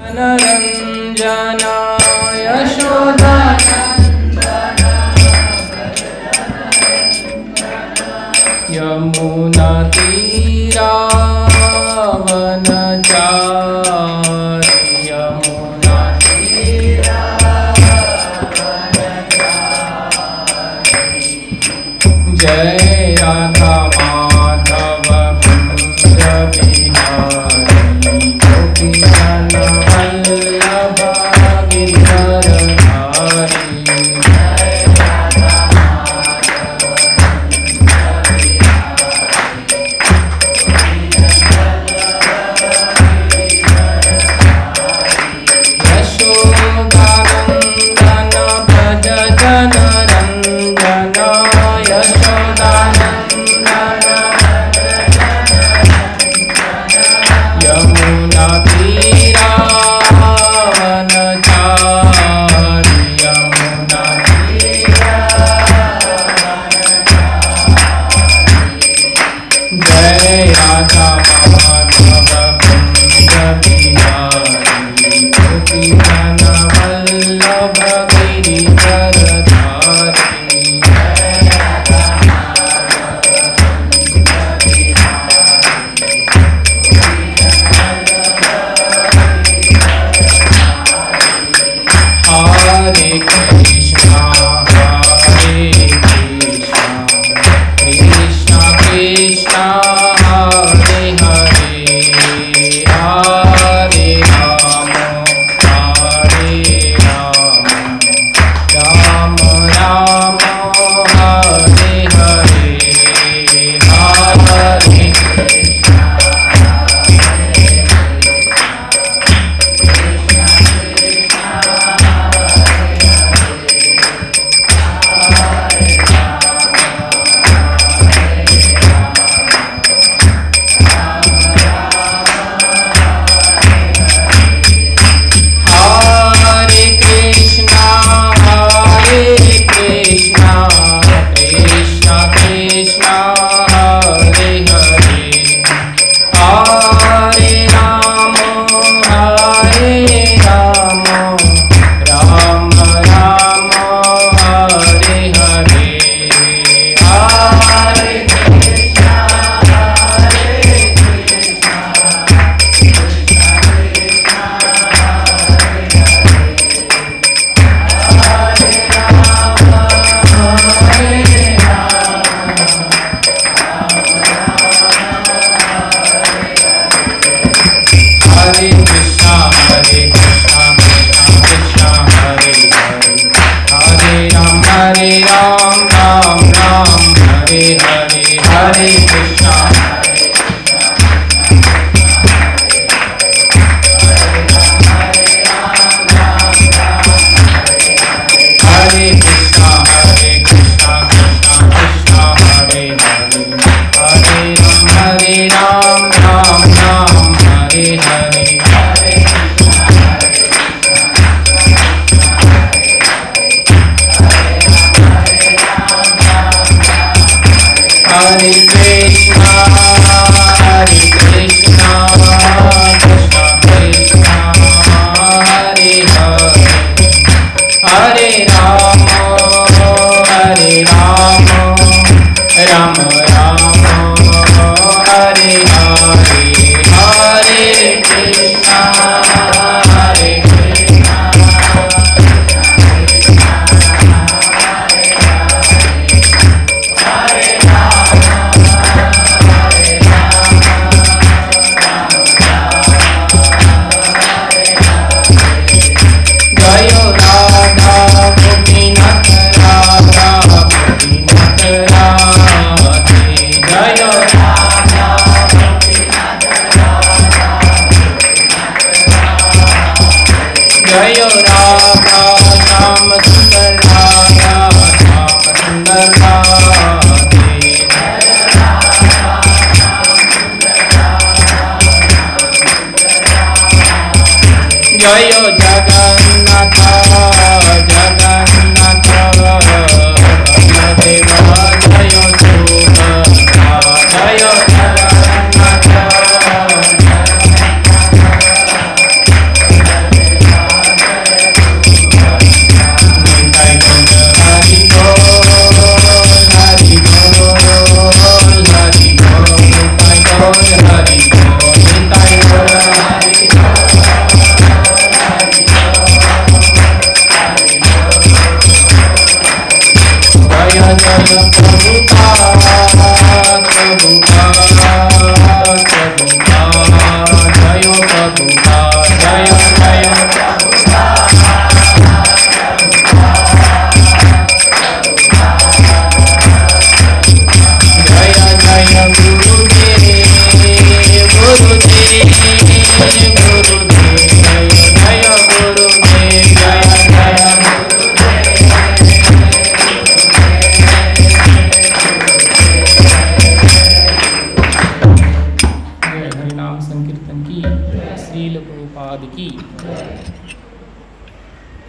नरञ्जना यशोदा यमुना तीरा वनचारी यमुना तीरा वनचारी जय राधा माधव कुंज बिहारी गोपीजन वल्लभ गिरिधरधारी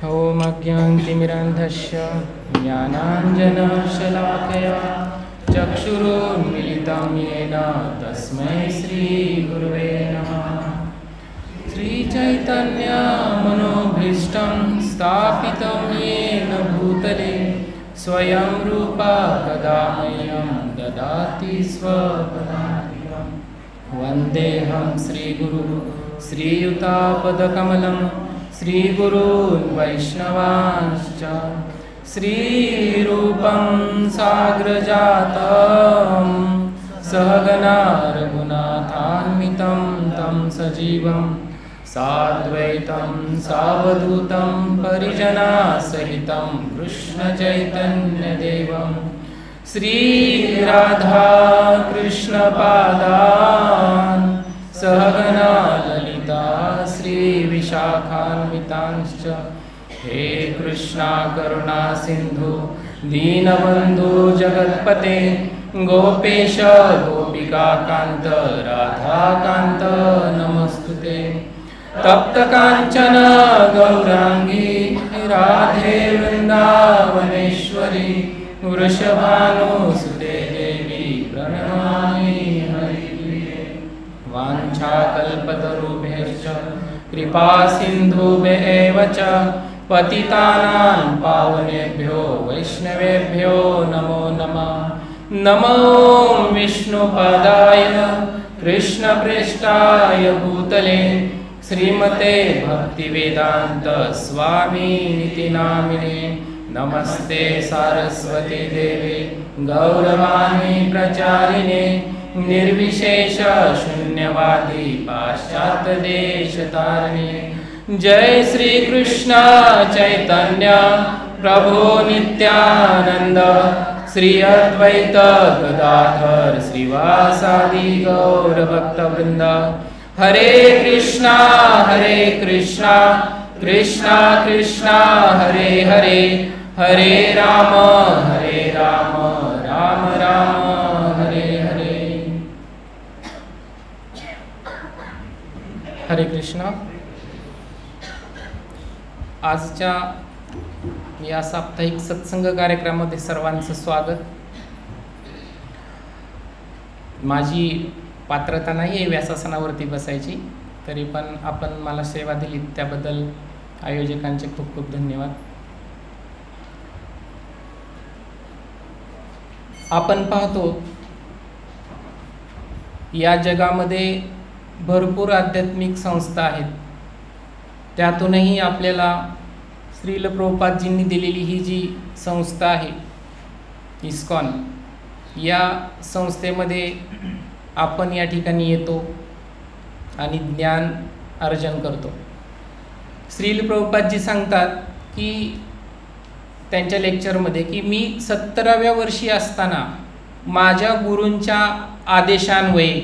ॐ अज्ञानतिमिरान्धस्य ज्ञानाञ्जनशलाकया चक्षुरुन्मिलितं येन तस्मै श्रीगुरुवे नमः। श्रीचैतन्यमनोभीष्टं स्थापितं येन भूतले स्वयं रूपा कदा मह्यं ददाति स्वपदान्तिकं। वन्देऽहं श्रीगुरुं श्रीयुतापदकमलं श्रीगुरून् वैष्णवांश्च। श्रीरूपं साग्रजातं सहगना रघुनाथान्वितं तं सजीवं साद्वैतं सावधूतं परिजनासहितं कृष्णचैतन्यदेवं श्रीराधाकृष्णपादान् सहगना ललिता श्रीविशाखान्वितांश्च। हे कृष्णा करुणा सिन्धु दीनबन्धु जगत्पते गोपेश गोपिकान्त राधाकान्त नमस्तुते। तप्तकाञ्चन गौराङ्गी राधे वृन्दावनेश्वरी वृषभानुसुते देवी प्रणमामि हरिप्रिये। वाञ्छाकल्पतरुभ्यश्च कृपा सिन्धुभ्येव च पतितानां पावनेभ्यो वैष्णवेभ्यो नमो नमः। नमो विष्णुपदाय कृष्णप्रेष्ठाय भूतले श्रीमते भक्तिवेदांत स्वामीनिति नामिने। नमस्ते सारस्वती देवे गौरवाणी प्रचारिणे निर्विशेष शून्यवादी पाश्चात्य देश तारिणे। जय श्री कृष्ण चैतन्य प्रभु नित्यानंद श्री अद्वैत गदाधर श्रीवासादि गौर भक्तवृंद। हरे कृष्णा कृष्णा कृष्णा हरे हरे हरे राम राम राम हरे हरे। हरे कृष्णा। आजच्या या साप्ताहिक सत्संग कार्यक्रमामध्ये सर्वांचं स्वागत। माझी पात्रता नाही आहे व्यासासनावरती बसायची, तरी पण आपण मला सेवा दिली त्याबद्दल आयोजकांचे खूप खूप धन्यवाद। आपण पाहतो या जगामध्ये भरपूर आध्यात्मिक संस्था आहेत, त्यातूनही आपल्याला श्रील प्रभुपादजींनी दिलेली ही जी संस्था आहे इस्कॉन, या संस्थेमध्ये आपण या ठिकाणी येतो आणि ज्ञान अर्जन करतो। श्रील प्रभुपादजी सांगतात की त्यांच्या लेक्चरमध्ये की मी 17व्या वर्षी असताना माझ्या गुरूंच्या आदेशान्वये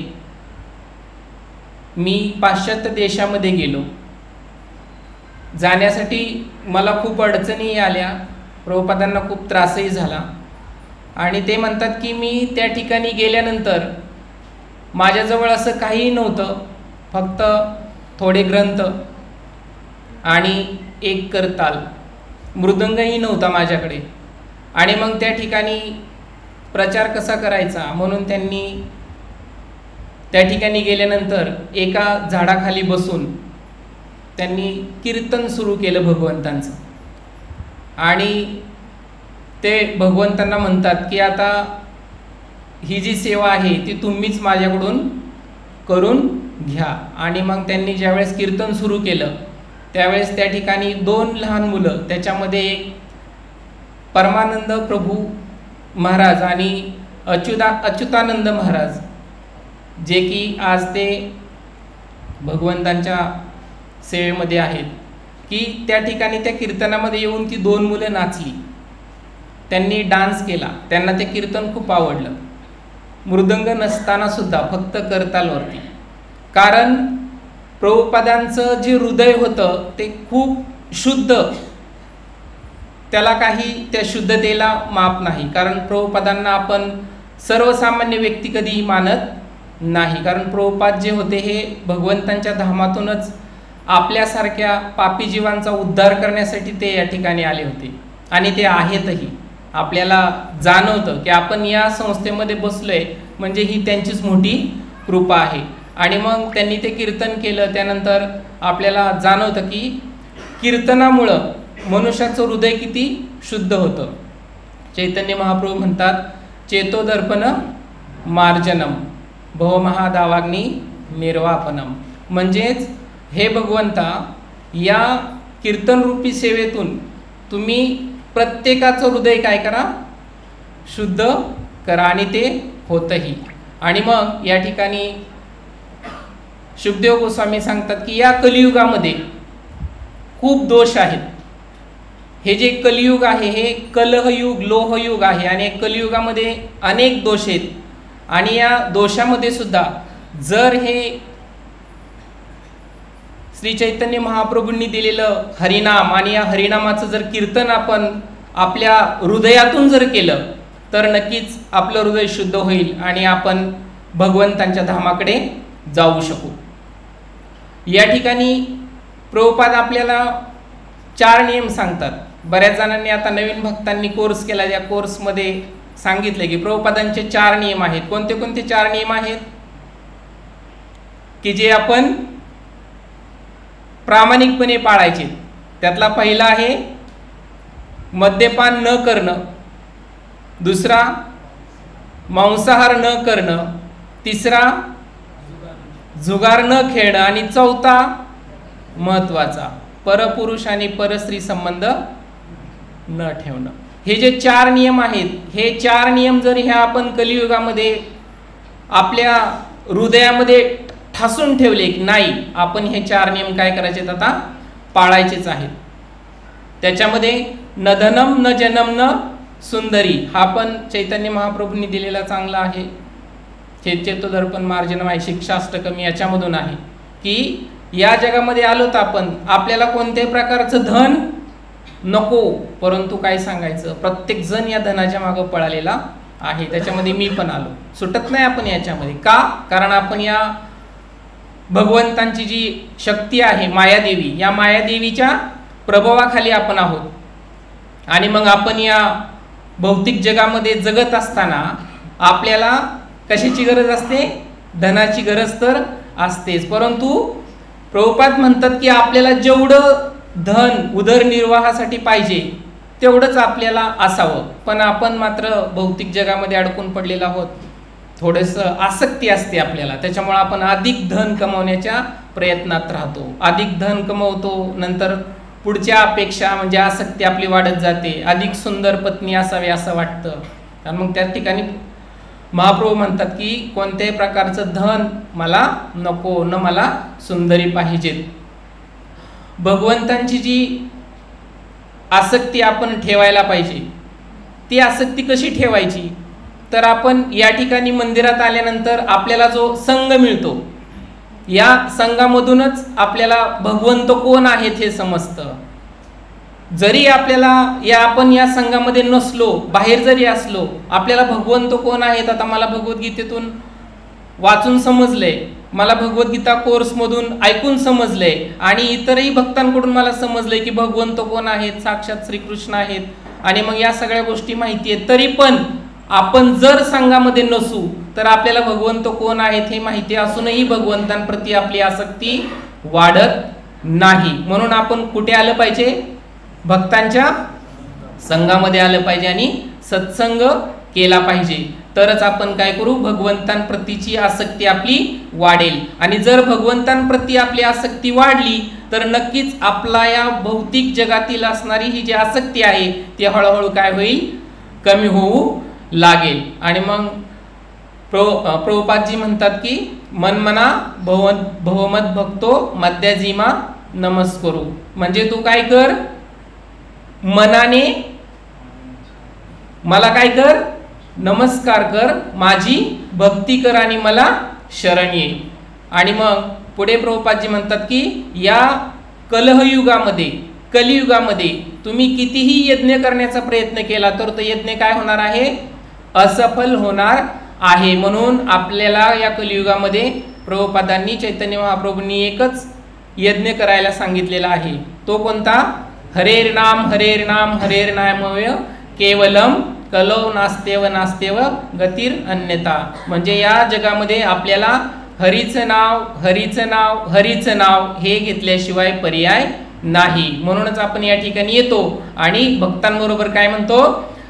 मी पाश्चात्य देशामध्ये गेलो। जाण्यासाठी मला खूप अडचणी आल्या, प्रभुपादांना खूप त्रासही झाला आणि ते म्हणतात की मी त्या ठिकाणी गेल्यानंतर माझ्याजवळ असं काहीही नव्हतं, फक्त थोडे ग्रंथ आणि एक करताल, मृदंगही नव्हता माझ्याकडे। आणि मग त्या ठिकाणी प्रचार कसा करायचा म्हणून त्यांनी त्या ठिकाणी गेल्यानंतर एका झाडाखाली बसून त्यांनी कीर्तन सुरू केलं भगवंतांचं। आणि ते भगवंतांना म्हणतात की आता ही जी सेवा आहे ती तुम्हीच माझ्याकडून करून घ्या। आणि मग त्यांनी ज्यावेळेस कीर्तन सुरू केलं त्यावेळेस त्या ठिकाणी 2 लहान मुलं, त्याच्यामध्ये एक परमानंद प्रभू महाराज आणि अच्युतानंद महाराज, जे की आज ते भगवंतांच्या सेवेमध्ये आहेत, की त्या ठिकाणी त्या कीर्तनामध्ये येऊन ती 2 मुलं नाचली, त्यांनी डान्स केला, त्यांना ते कीर्तन खूप आवडलं। मृदंग नसताना सुद्धा फक्त करतालवरती, कारण प्रभुपादांचं जे हृदय होतं ते खूप शुद्ध, त्याला काही त्या शुद्धतेला माप नाही। कारण प्रभुपादांना आपण सर्वसामान्य व्यक्ती कधीही मानत नाही, कारण प्रभुपाद जे होते हे भगवंतांच्या धामातूनच आपल्यासारख्या पापी जीवांचा उद्धार करण्यासाठी ते या ठिकाणी आले होते आणि ते आहेतही. आपल्याला जाणवतं की आपण या संस्थेमध्ये बसलोय म्हणजे ही त्यांचीच मोठी कृपा आहे. आणि मग त्यांनी ते कीर्तन केलं. त्यानंतर आपल्याला जाणवतं की कीर्तनामुळं मनुष्याचं हृदय किती शुद्ध होतं. चैतन्य महाप्रभू म्हणतात, चेतोदर्पण मार्जनम भवमहादावाग्नी निर्वापनम. म्हणजेच हे भगवंता, या कीर्तनरूपी सेवेतून तुम्ही प्रत्येकाचं हृदय काय करा, शुद्ध करा. आणि ते होतंही. आणि मग या ठिकाणी शुभदेव गोस्वामी सांगतात की या कलियुगामध्ये खूप दोष आहेत. हे जे कलियुग आहे हे कलहयुग, लोहयुग आहे. आणि कलियुगामध्ये अनेक दोष आहेत. आणि या दोषामध्ये सुद्धा जर हे श्री चैतन्य महाप्रभूंनी दिलेलं हरिनाम आणि या हरिनामाचं जर कीर्तन आपण आपल्या हृदयातून जर केलं तर नक्कीच आपलं हृदय शुद्ध होईल आणि आपण भगवंतांच्या धामाकडे जाऊ शकू. या ठिकाणी प्रभुपाद आपल्याला 4 नियम सांगतात. बऱ्याच जणांनी आता नवीन भक्तांनी कोर्स केला, या कोर्समध्ये सांगितले की प्रभुपादांचे 4 नियम आहेत. कोणते कोणते 4 नियम आहेत की जे आपण प्रामाणिकपणे पाळायचे. त्यातला पहिला आहे मद्यपान न करणं, दुसरा मांसाहार न करणं, तिसरा जुगार न खेळणं आणि चौथा महत्त्वाचा परपुरुष आणि परस्त्री संबंध न ठेवणं. हे जे 4 नियम आहेत, हे 4 नियम जर ह्या आपण कलियुगामध्ये आपल्या हृदयामध्ये ठासून ठेवले की नाही, आपण हे 4 नियम काय करायचे, आता पाळायचेच आहेत. त्याच्यामध्ये न धनम न जनम न सुंदरी हा पण चैतन्य महाप्रभूंनी दिलेला चांगला आहे. चेतोदर्पण मार्जनम आहे, शिक्षाष्टकम याच्यामधून आहे की या जगामध्ये आलो तर आपण आपल्याला कोणत्याही प्रकारचं धन नको, परंतु काय सांगायचं, प्रत्येक जण या धनाच्या मागं पळालेला आहे. त्याच्यामध्ये मी पण आलो, सुटत नाही आपण याच्यामध्ये. का? कारण आपण या भगवंतांची जी शक्ती आहे मायादेवी, या मायादेवीच्या प्रभावाखाली आपण आहोत. आणि मग आपण या भौतिक जगामध्ये जगत असताना आपल्याला कशाची गरज असते, धनाची गरज तर असतेच. परंतु प्रभुपाद म्हणतात की आपल्याला जेवढं धन उदरनिर्वाहासाठी पाहिजे तेवढंच आपल्याला असावं. पण आपण मात्र भौतिक जगामध्ये अडकून पडलेलो आहोत. थोडंसं आसक्ती असते आपल्याला, त्याच्यामुळे आपण अधिक धन कमवण्याच्या प्रयत्नात राहतो. अधिक धन कमवतो, नंतर पुढच्या अपेक्षा म्हणजे आसक्ती आपली वाढत जाते. अधिक सुंदर पत्नी असावी असं वाटतं. आणि मग त्या ठिकाणी महाप्रभू म्हणतात की कोणत्याही प्रकारचं धन मला नको, न मला सुंदरी पाहिजेत. भगवंतांची जी आसक्ती आपण ठेवायला पाहिजे, ती आसक्ती कशी ठेवायची, तर आपण या ठिकाणी मंदिरात आल्यानंतर आपल्याला जो संघ मिळतो, या संघामधूनच आपल्याला भगवंत कोण आहेत हे समजतं. जरी आपल्याला आपण या संघामध्ये नसलो, बाहेर जरी असलो, आपल्याला भगवंत कोण आहेत, आता मला भगवद्गीतेतून वाचून समजलंय, मला भगवद्गीता कोर्समधून ऐकून समजलंय आणि इतरही भक्तांकडून मला समजलंय की भगवंत कोण आहेत, साक्षात श्रीकृष्ण आहेत. आणि मग या सगळ्या गोष्टी माहिती आहेत. तरी पण आपण जर संघामध्ये नसू तर आपल्याला भगवंत कोण आहेत हे माहिती असूनही भगवंतांप्रती आपली आसक्ती वाढत नाही. म्हणून आपण कुठे आलं पाहिजे, भक्तांच्या संघामध्ये आलं पाहिजे आणि सत्संग केला पाहिजे. तरच आपण काय करू, भगवंतांप्रतीची आसक्ती आपली वाढेल. आणि जर भगवंतांप्रती आपली आसक्ती वाढली तर नक्कीच आपला या भौतिक जगातील असणारी ही जी आसक्ती आहे ती हळूहळू काय होईल, कमी होऊ लागेल. आणि मग प्रभुपादजी म्हणतात की मनमना भवमत भक्तो मद्याजीमा नमस्करू. म्हणजे तू काय कर, मनाने मला काय कर, नमस्कार कर, माझी भक्ती कर आणि मला शरण ये. आणि मग पुढे प्रभुपादजी म्हणतात की या कलहयुगामध्ये, कलियुगामध्ये तुम्ही कितीही यज्ञ करण्याचा प्रयत्न केला तर तो यज्ञ काय होणार आहे, असफल होणार आहे. म्हणून आपल्याला या कलियुगामध्ये प्रभुपादांनी, चैतन्य महाप्रभूंनी एकच यज्ञ करायला सांगितलेला आहे. तो कोणता? हरेर नाम हरेर नामय केवलम कलौ नास्तेव नास्तेव गतीर अन्यथा. म्हणजे या जगामध्ये आपल्याला हरीचं नाव हे घेतल्याशिवाय पर्याय नाही. म्हणूनच आपण या ठिकाणी येतो आणि भक्तांबरोबर काय म्हणतो?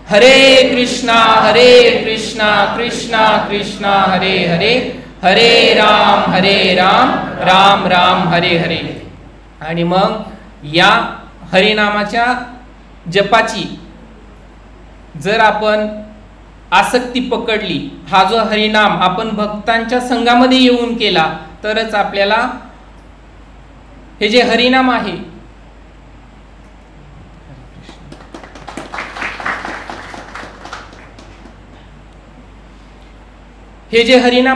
हरे कृष्णा कृष्णा कृष्णा हरे हरे हरे राम राम राम हरे हरे. आणि मग या हरिनामाच्या जपाची जर आपण आसक्ती पकडली, हा जो हरिनाम आपण भक्तांच्या संघामध्ये येऊन केला, तरच आपल्याला हे जे हरिनाम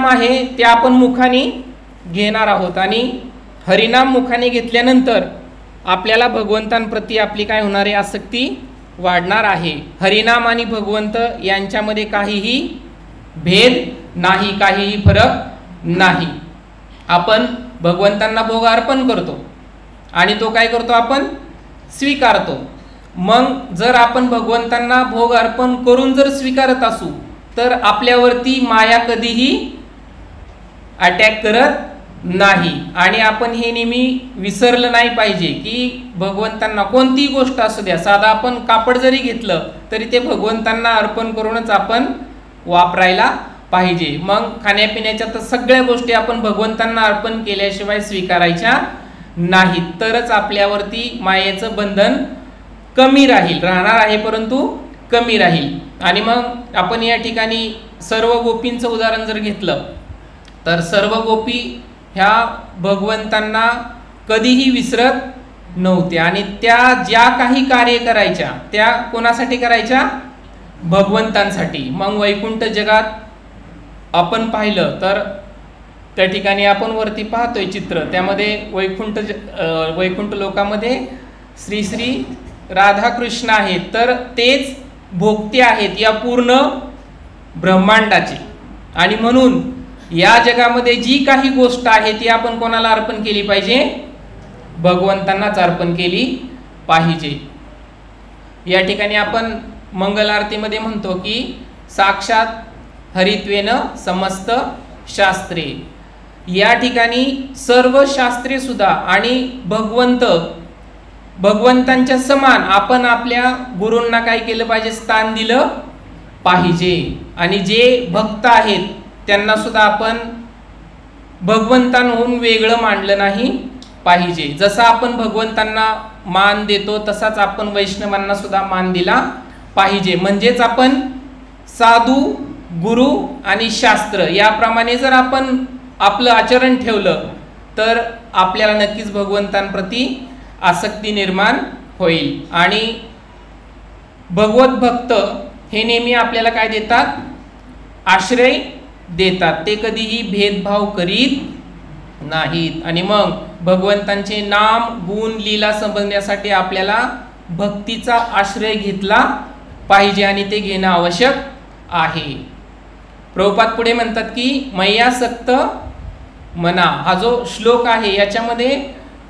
आहे ते आपण मुखाने घेणार आहोत. आणि हरिनाम मुखाने घेतल्यानंतर आपल्याला भगवंतांप्रती आपली काय होणार आहे? आसक्ती वाढणार आहे. हरिनाम आणि भगवंत यांच्यामध्ये काहीही भेद नाही, काहीही फरक नाही. आपण भगवंतांना भोग अर्पण करतो आणि तो काय करतो? आपण स्वीकारतो. मग जर आपण भगवंतांना भोग अर्पण करून जर स्वीकारत असू, तर आपल्यावरती माया कधीही अटॅक करत नाही. आणि आपण हे नेहमी विसरलं नाही पाहिजे की भगवंतांना कोणतीही गोष्ट असू द्या, साधा आपण कापड जरी घेतलं तरी ते भगवंतांना अर्पण करूनच आपण वापरायला पाहिजे. मग खाण्यापिण्याच्या तर सगळ्या गोष्टी आपण भगवंतांना अर्पण केल्याशिवाय स्वीकारायच्या नाहीत, तरच आपल्यावरती मायेचं बंधन कमी राहणार आहे, परंतु कमी राहील. आणि मग आपण या ठिकाणी सर्व गोपींचं उदाहरण जर घेतलं तर सर्व गोपी ह्या भगवंतांना कधीही विसरत नव्हत्या. आणि त्या ज्या काही कार्य करायच्या त्या कोणासाठी करायच्या? भगवंतांसाठी. मग वैकुंठ जगात आपण पाहिलं तर त्या ठिकाणी आपण वरती पाहतोय चित्र, त्यामध्ये वैकुंठ लोकामध्ये श्री श्री राधाकृष्ण आहेत, तर तेच भोगते आहेत या पूर्ण ब्रह्मांडाचे. आणि म्हणून या जगामध्ये जी काही गोष्ट आहे ती आपण कोणाला अर्पण केली पाहिजे? भगवंतांनाच अर्पण केली पाहिजे. या ठिकाणी आपण मंगल आरतीमध्ये म्हणतो की साक्षात हरित्वेन समस्त शास्त्रे. या ठिकाणी सर्व शास्त्रे सुद्धा आणि भगवंतांच्या समान आपण आपल्या गुरूंना काय केलं पाहिजे? स्थान दिलं पाहिजे. आणि जे भक्त आहेत त्यांना सुद्धा आपण भगवंतांहून वेगळं मानलं नाही पाहिजे. जसा आपण भगवंतांना मान देतो तसाच आपण वैष्णवांना सुद्धा मान दिला पाहिजे. म्हणजेच आपण साधू, गुरु आणि शास्त्र याप्रमाणे जर आपण आपलं आचरण ठेवलं तर आपल्याला नक्कीच भगवंतांप्रती आसक्ती निर्माण होईल. आणि भगवत भक्त हे नेहमी आपल्याला काय देतात? आश्रय देतात. ते कधीही भेदभाव करीत नाहीत. आणि मग भगवंतांचे नाम, गुण, लीला समजण्यासाठी आपल्याला भक्तीचा आश्रय घेतला पाहिजे आणि ते घेणं आवश्यक आहे. प्रभुपाद पुढे म्हणतात की मय्यासक्त मना, हा जो श्लोक आहे याच्यामध्ये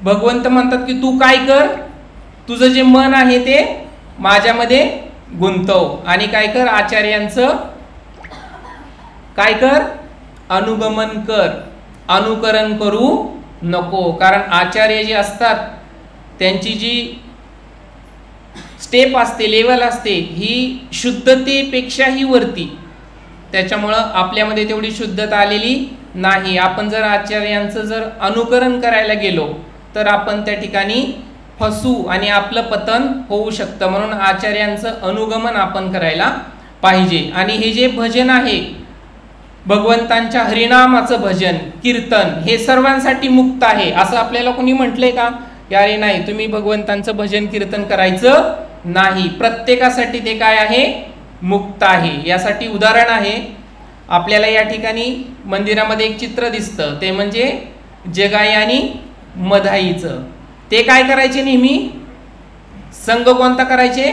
भगवंत म्हणतात की तू काय कर? तुझं जे मन आहे ते माझ्यामध्ये गुंतव आणि काय कर? आचार्यांचं काय कर? अनुगमन कर, अनुकरण करू नको. कारण आचार्य जे असतात त्यांची जी स्टेप असते, लेवल असते, ही शुद्धतेपेक्षाही वरती. त्याच्यामुळं आपल्यामध्ये तेवढी शुद्धता आलेली नाही. आपण जर आचार्यांचं जर अनुकरण करायला गेलो तर आपण त्या ठिकाणी फसू आणि आपलं पतन होऊ शकतं. म्हणून आचार्यांचं अनुगमन आपण करायला पाहिजे. आणि हे जे भजन आहे भगवंतांच्या हरिनामाचं भजन, कीर्तन, हे सर्वांसाठी मुक्त आहे असं आपल्याला कोणी म्हटलंय का? अरे नाही, तुम्ही भगवंतांचं भजन कीर्तन करायचं नाही. प्रत्येकासाठी ते काय आहे? मुक्त आहे. यासाठी उदाहरण आहे. आपल्याला या ठिकाणी मंदिरामध्ये एक चित्र दिसतं, ते म्हणजे जगाई आणि मधाईचं. ते काय करायचे? नेहमी संघ कोणता करायचे?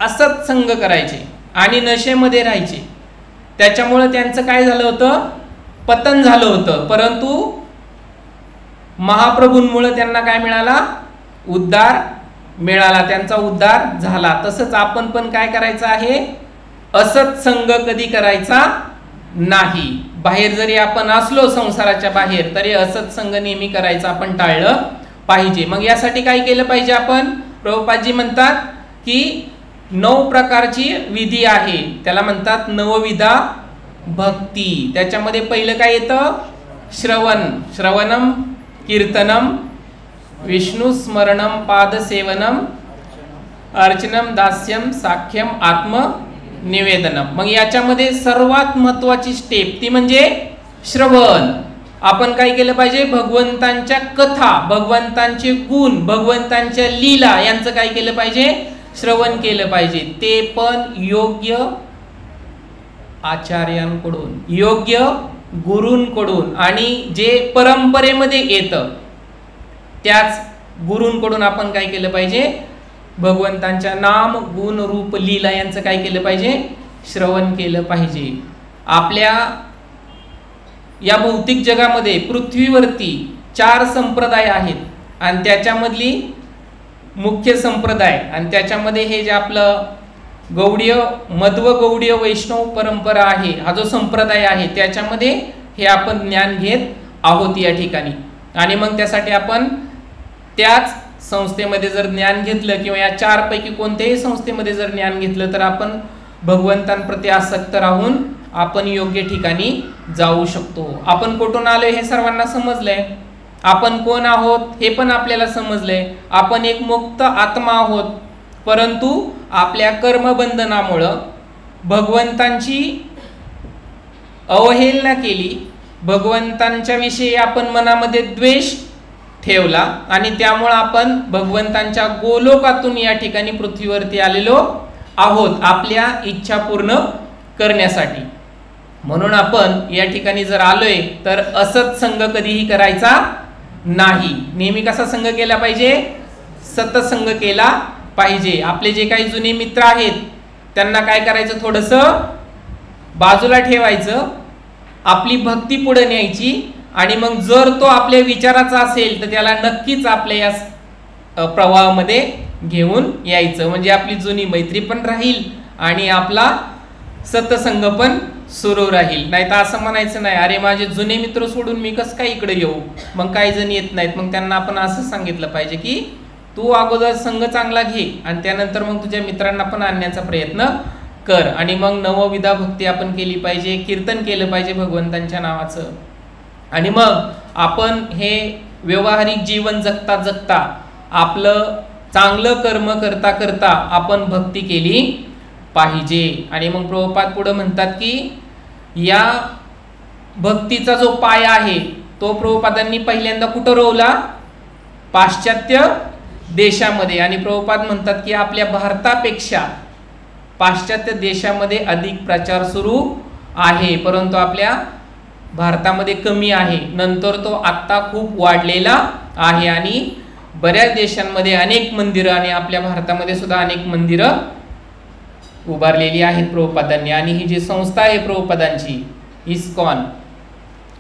असत संघ करायचे आणि नशेमध्ये राहायचे. त्याच्यामुळे त्यांचं काय झालं होतं? पतन झालं होतं. परंतु महाप्रभूंमुळे त्यांना काय मिळाला? उद्धार मिळाला, त्यांचा उद्धार झाला. तसंच आपण पण काय करायचं आहे? असत्संग कधी करायचा नाही. बाहेर जरी आपण असलो संसाराच्या बाहेर तरी असत्संग नेहमी करायचा आपण टाळलं पाहिजे. मग यासाठी काय केलं पाहिजे आपण? प्रभुपादजी म्हणतात की 9 प्रकारची विधी आहे, त्याला म्हणतात नवविधा भक्ती. त्याच्यामध्ये पहिलं काय येतं? श्रवणम कीर्तनम विष्णू स्मरणम पादसेवनम अर्चनम दास्यम साख्यम आत्म निवेदनम. मग याच्यामध्ये सर्वात महत्वाची स्टेप ती म्हणजे श्रवण. आपण काय केलं पाहिजे? भगवंतांच्या कथा, भगवंतांचे गुण, भगवंतांच्या लीला यांचं काय केलं पाहिजे? श्रवण केलं पाहिजे. ते पण योग्य आचार्यांकडून, योग्य गुरूंकडून, आणि जे परंपरेमध्ये येतं त्याच गुरूंकडून आपण काय केलं पाहिजे? भगवंतांच्या नाम गुण रूप लीला यांचं काय केलं पाहिजे? श्रवण केलं पाहिजे. आपल्या या भौतिक जगामध्ये पृथ्वीवरती 4 संप्रदाय आहेत आणि त्याच्यामधली मुख्य संप्रदाय, आणि त्याच्यामध्ये हे जे आपलं गौडीय, मध्व गौडीय वैष्णव परंपरा आहे, हा जो संप्रदाय आहे त्याच्यामध्ये हे आपण ज्ञान घेत आहोत या ठिकाणी. आणि मग त्यासाठी आपण त्याच संस्थेमध्ये जर ज्ञान घेतलं किंवा या 4 पैकी कोणत्याही संस्थेमध्ये जर ज्ञान घेतलं तर आपण भगवंतांप्रती आसक्त राहून आपण योग्य ठिकाणी जाऊ शकतो. आपण कुठून आलोय हे सर्वांना समजलंय, आपण कोण आहोत हे पण आपल्याला समजलंय. आपण एक मुक्त आत्मा आहोत, परंतु आपल्या कर्मबंधनामुळं भगवंतांची अवहेलना केली, भगवंतांच्या विषयी आपण मनामध्ये द्वेष ठेवला आणि त्यामुळे आपण भगवंतांच्या गोलोकातून या ठिकाणी पृथ्वीवरती आलेलो आहोत आपल्या इच्छा पूर्ण करण्यासाठी. म्हणून आपण या ठिकाणी जर आलोय तर असत्संग कधीही करायचा नाही. नेहमी कसा संग केला पाहिजे? सत्संग केला पाहिजे. आपले जे काही जुने मित्र आहेत त्यांना काय करायचं? थोडंसं बाजूला ठेवायचं, आपली भक्ती पुढे न्यायची, आणि मग जर तो आपल्या विचाराचा असेल तर त्याला नक्कीच आपल्या या प्रवाहामध्ये घेऊन यायचं. म्हणजे आपली जुनी मैत्री पण राहील आणि आपला सत्संग पण सुरू राहील. नाही तर असं म्हणायचं नाही, अरे माझे जुने मित्र सोडून मी कसं काय इकडे येऊ? मग काही जण येत नाहीत. मग त्यांना आपण असं सांगितलं पाहिजे की तू अगोदर संघ चांगला घे आणि त्यानंतर मग तुझ्या मित्रांना पण आणण्याचा प्रयत्न कर. आणि मग नवविधा भक्ती आपण केली पाहिजे, कीर्तन केलं पाहिजे भगवंतांच्या नावाचं. आणि मग आपण हे व्यवहारिक जीवन जगता जगता आपलं चांगलं कर्म करता करता आपण भक्ती केली पाहिजे. आणि मग प्रभुपाद पुढे म्हणतात की या भक्तीचा जो पाया आहे तो प्रभुपादांनी पहिल्यांदा कुठं रोवला? पाश्चात्य देशामध्ये. आणि प्रभुपाद म्हणतात की आपल्या भारतापेक्षा पाश्चात्य देशामध्ये अधिक प्रचार सुरू आहे, परंतु आपल्या भारतामध्ये कमी आहे. नंतर तो आत्ता खूप वाढलेला आहे आणि बऱ्याच देशांमध्ये अनेक मंदिरं आणि आपल्या भारतामध्ये सुद्धा अनेक मंदिरं उभारलेली आहेत प्रभुपादांनी. आणि ही जी संस्था आहे प्रभुपादांची इस्कॉन,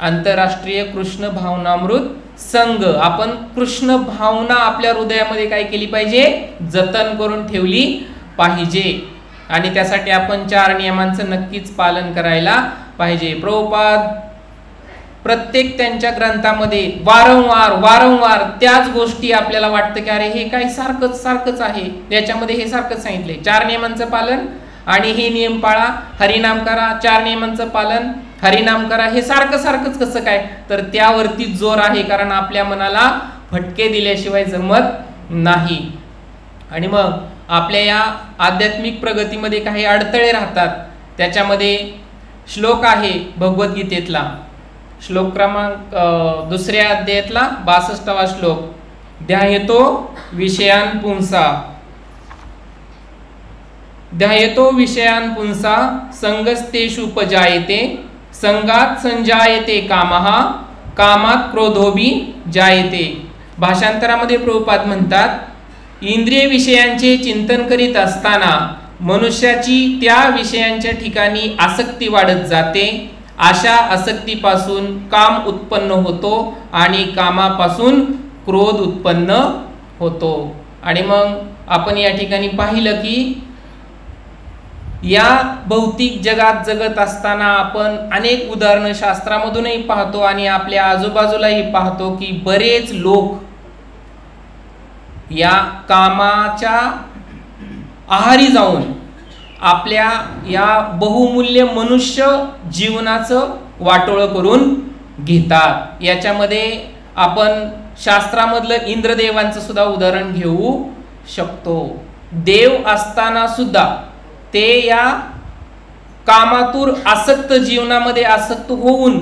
आंतरराष्ट्रीय कृष्ण भावनामृत संघ, आपण कृष्ण भावना आपल्या हृदयामध्ये काय केली पाहिजे? जतन करून ठेवली पाहिजे. आणि त्यासाठी आपण 4 नियमांचं नक्कीच पालन करायला पाहिजे. प्रभुपाद प्रत्येक त्यांच्या ग्रंथामध्ये वारंवार त्याच गोष्टी आपल्याला वाटतं की अरे हे काही सारखंच आहे, याच्यामध्ये हे सारखंच सांगितले. 4 नियमांचं पालन आणि हे नियम पाळा, हरिनाम करा, 4 नियमांचं पालन, हरिनाम करा, हे सारखंच कसं काय? तर त्यावरती जोर आहे, कारण आपल्या मनाला फटके दिल्याशिवाय जमत नाही. आणि मग आपल्या या आध्यात्मिक प्रगतीमध्ये काही अडथळे राहतात. त्याच्यामध्ये श्लोक आहे भगवद्गीतेतला, श्लोक क्रमांक 2 अध्यायातला 62वा श्लोक, ध्यायतो विषयान पुंसा संगस्तेषुपजायते संगात संजायते कामः कामात क्रोधोभी जायते. भाषांतरामध्ये प्रभुपाद म्हणतात, इंद्रिय विषयांचे चिंतन करीत असताना मनुष्याची त्या विषयांच्या ठिकाणी आसक्ती वाढत जाते अशा आसक्तीपासून काम उत्पन्न होतो आणि कामापासून क्रोध उत्पन्न होतो. आणि मग आपण या ठिकाणी पाहिलं की या भौतिक जगात जगत असताना आपण अनेक उदाहरणं शास्त्रामधूनही पाहतो आणि आपल्या आजूबाजूलाही पाहतो की बरेच लोक या कामाच्या आहारी जाऊन आपल्या या बहुमूल्य मनुष्य जीवनाचं वाटोळं करून घेतात. याच्यामध्ये आपण शास्त्रामधलं इंद्रदेवांचं सुद्धा उदाहरण घेऊ शकतो. देव असताना सुद्धा ते या कामातूर आसक्त जीवनामध्ये आसक्त होऊन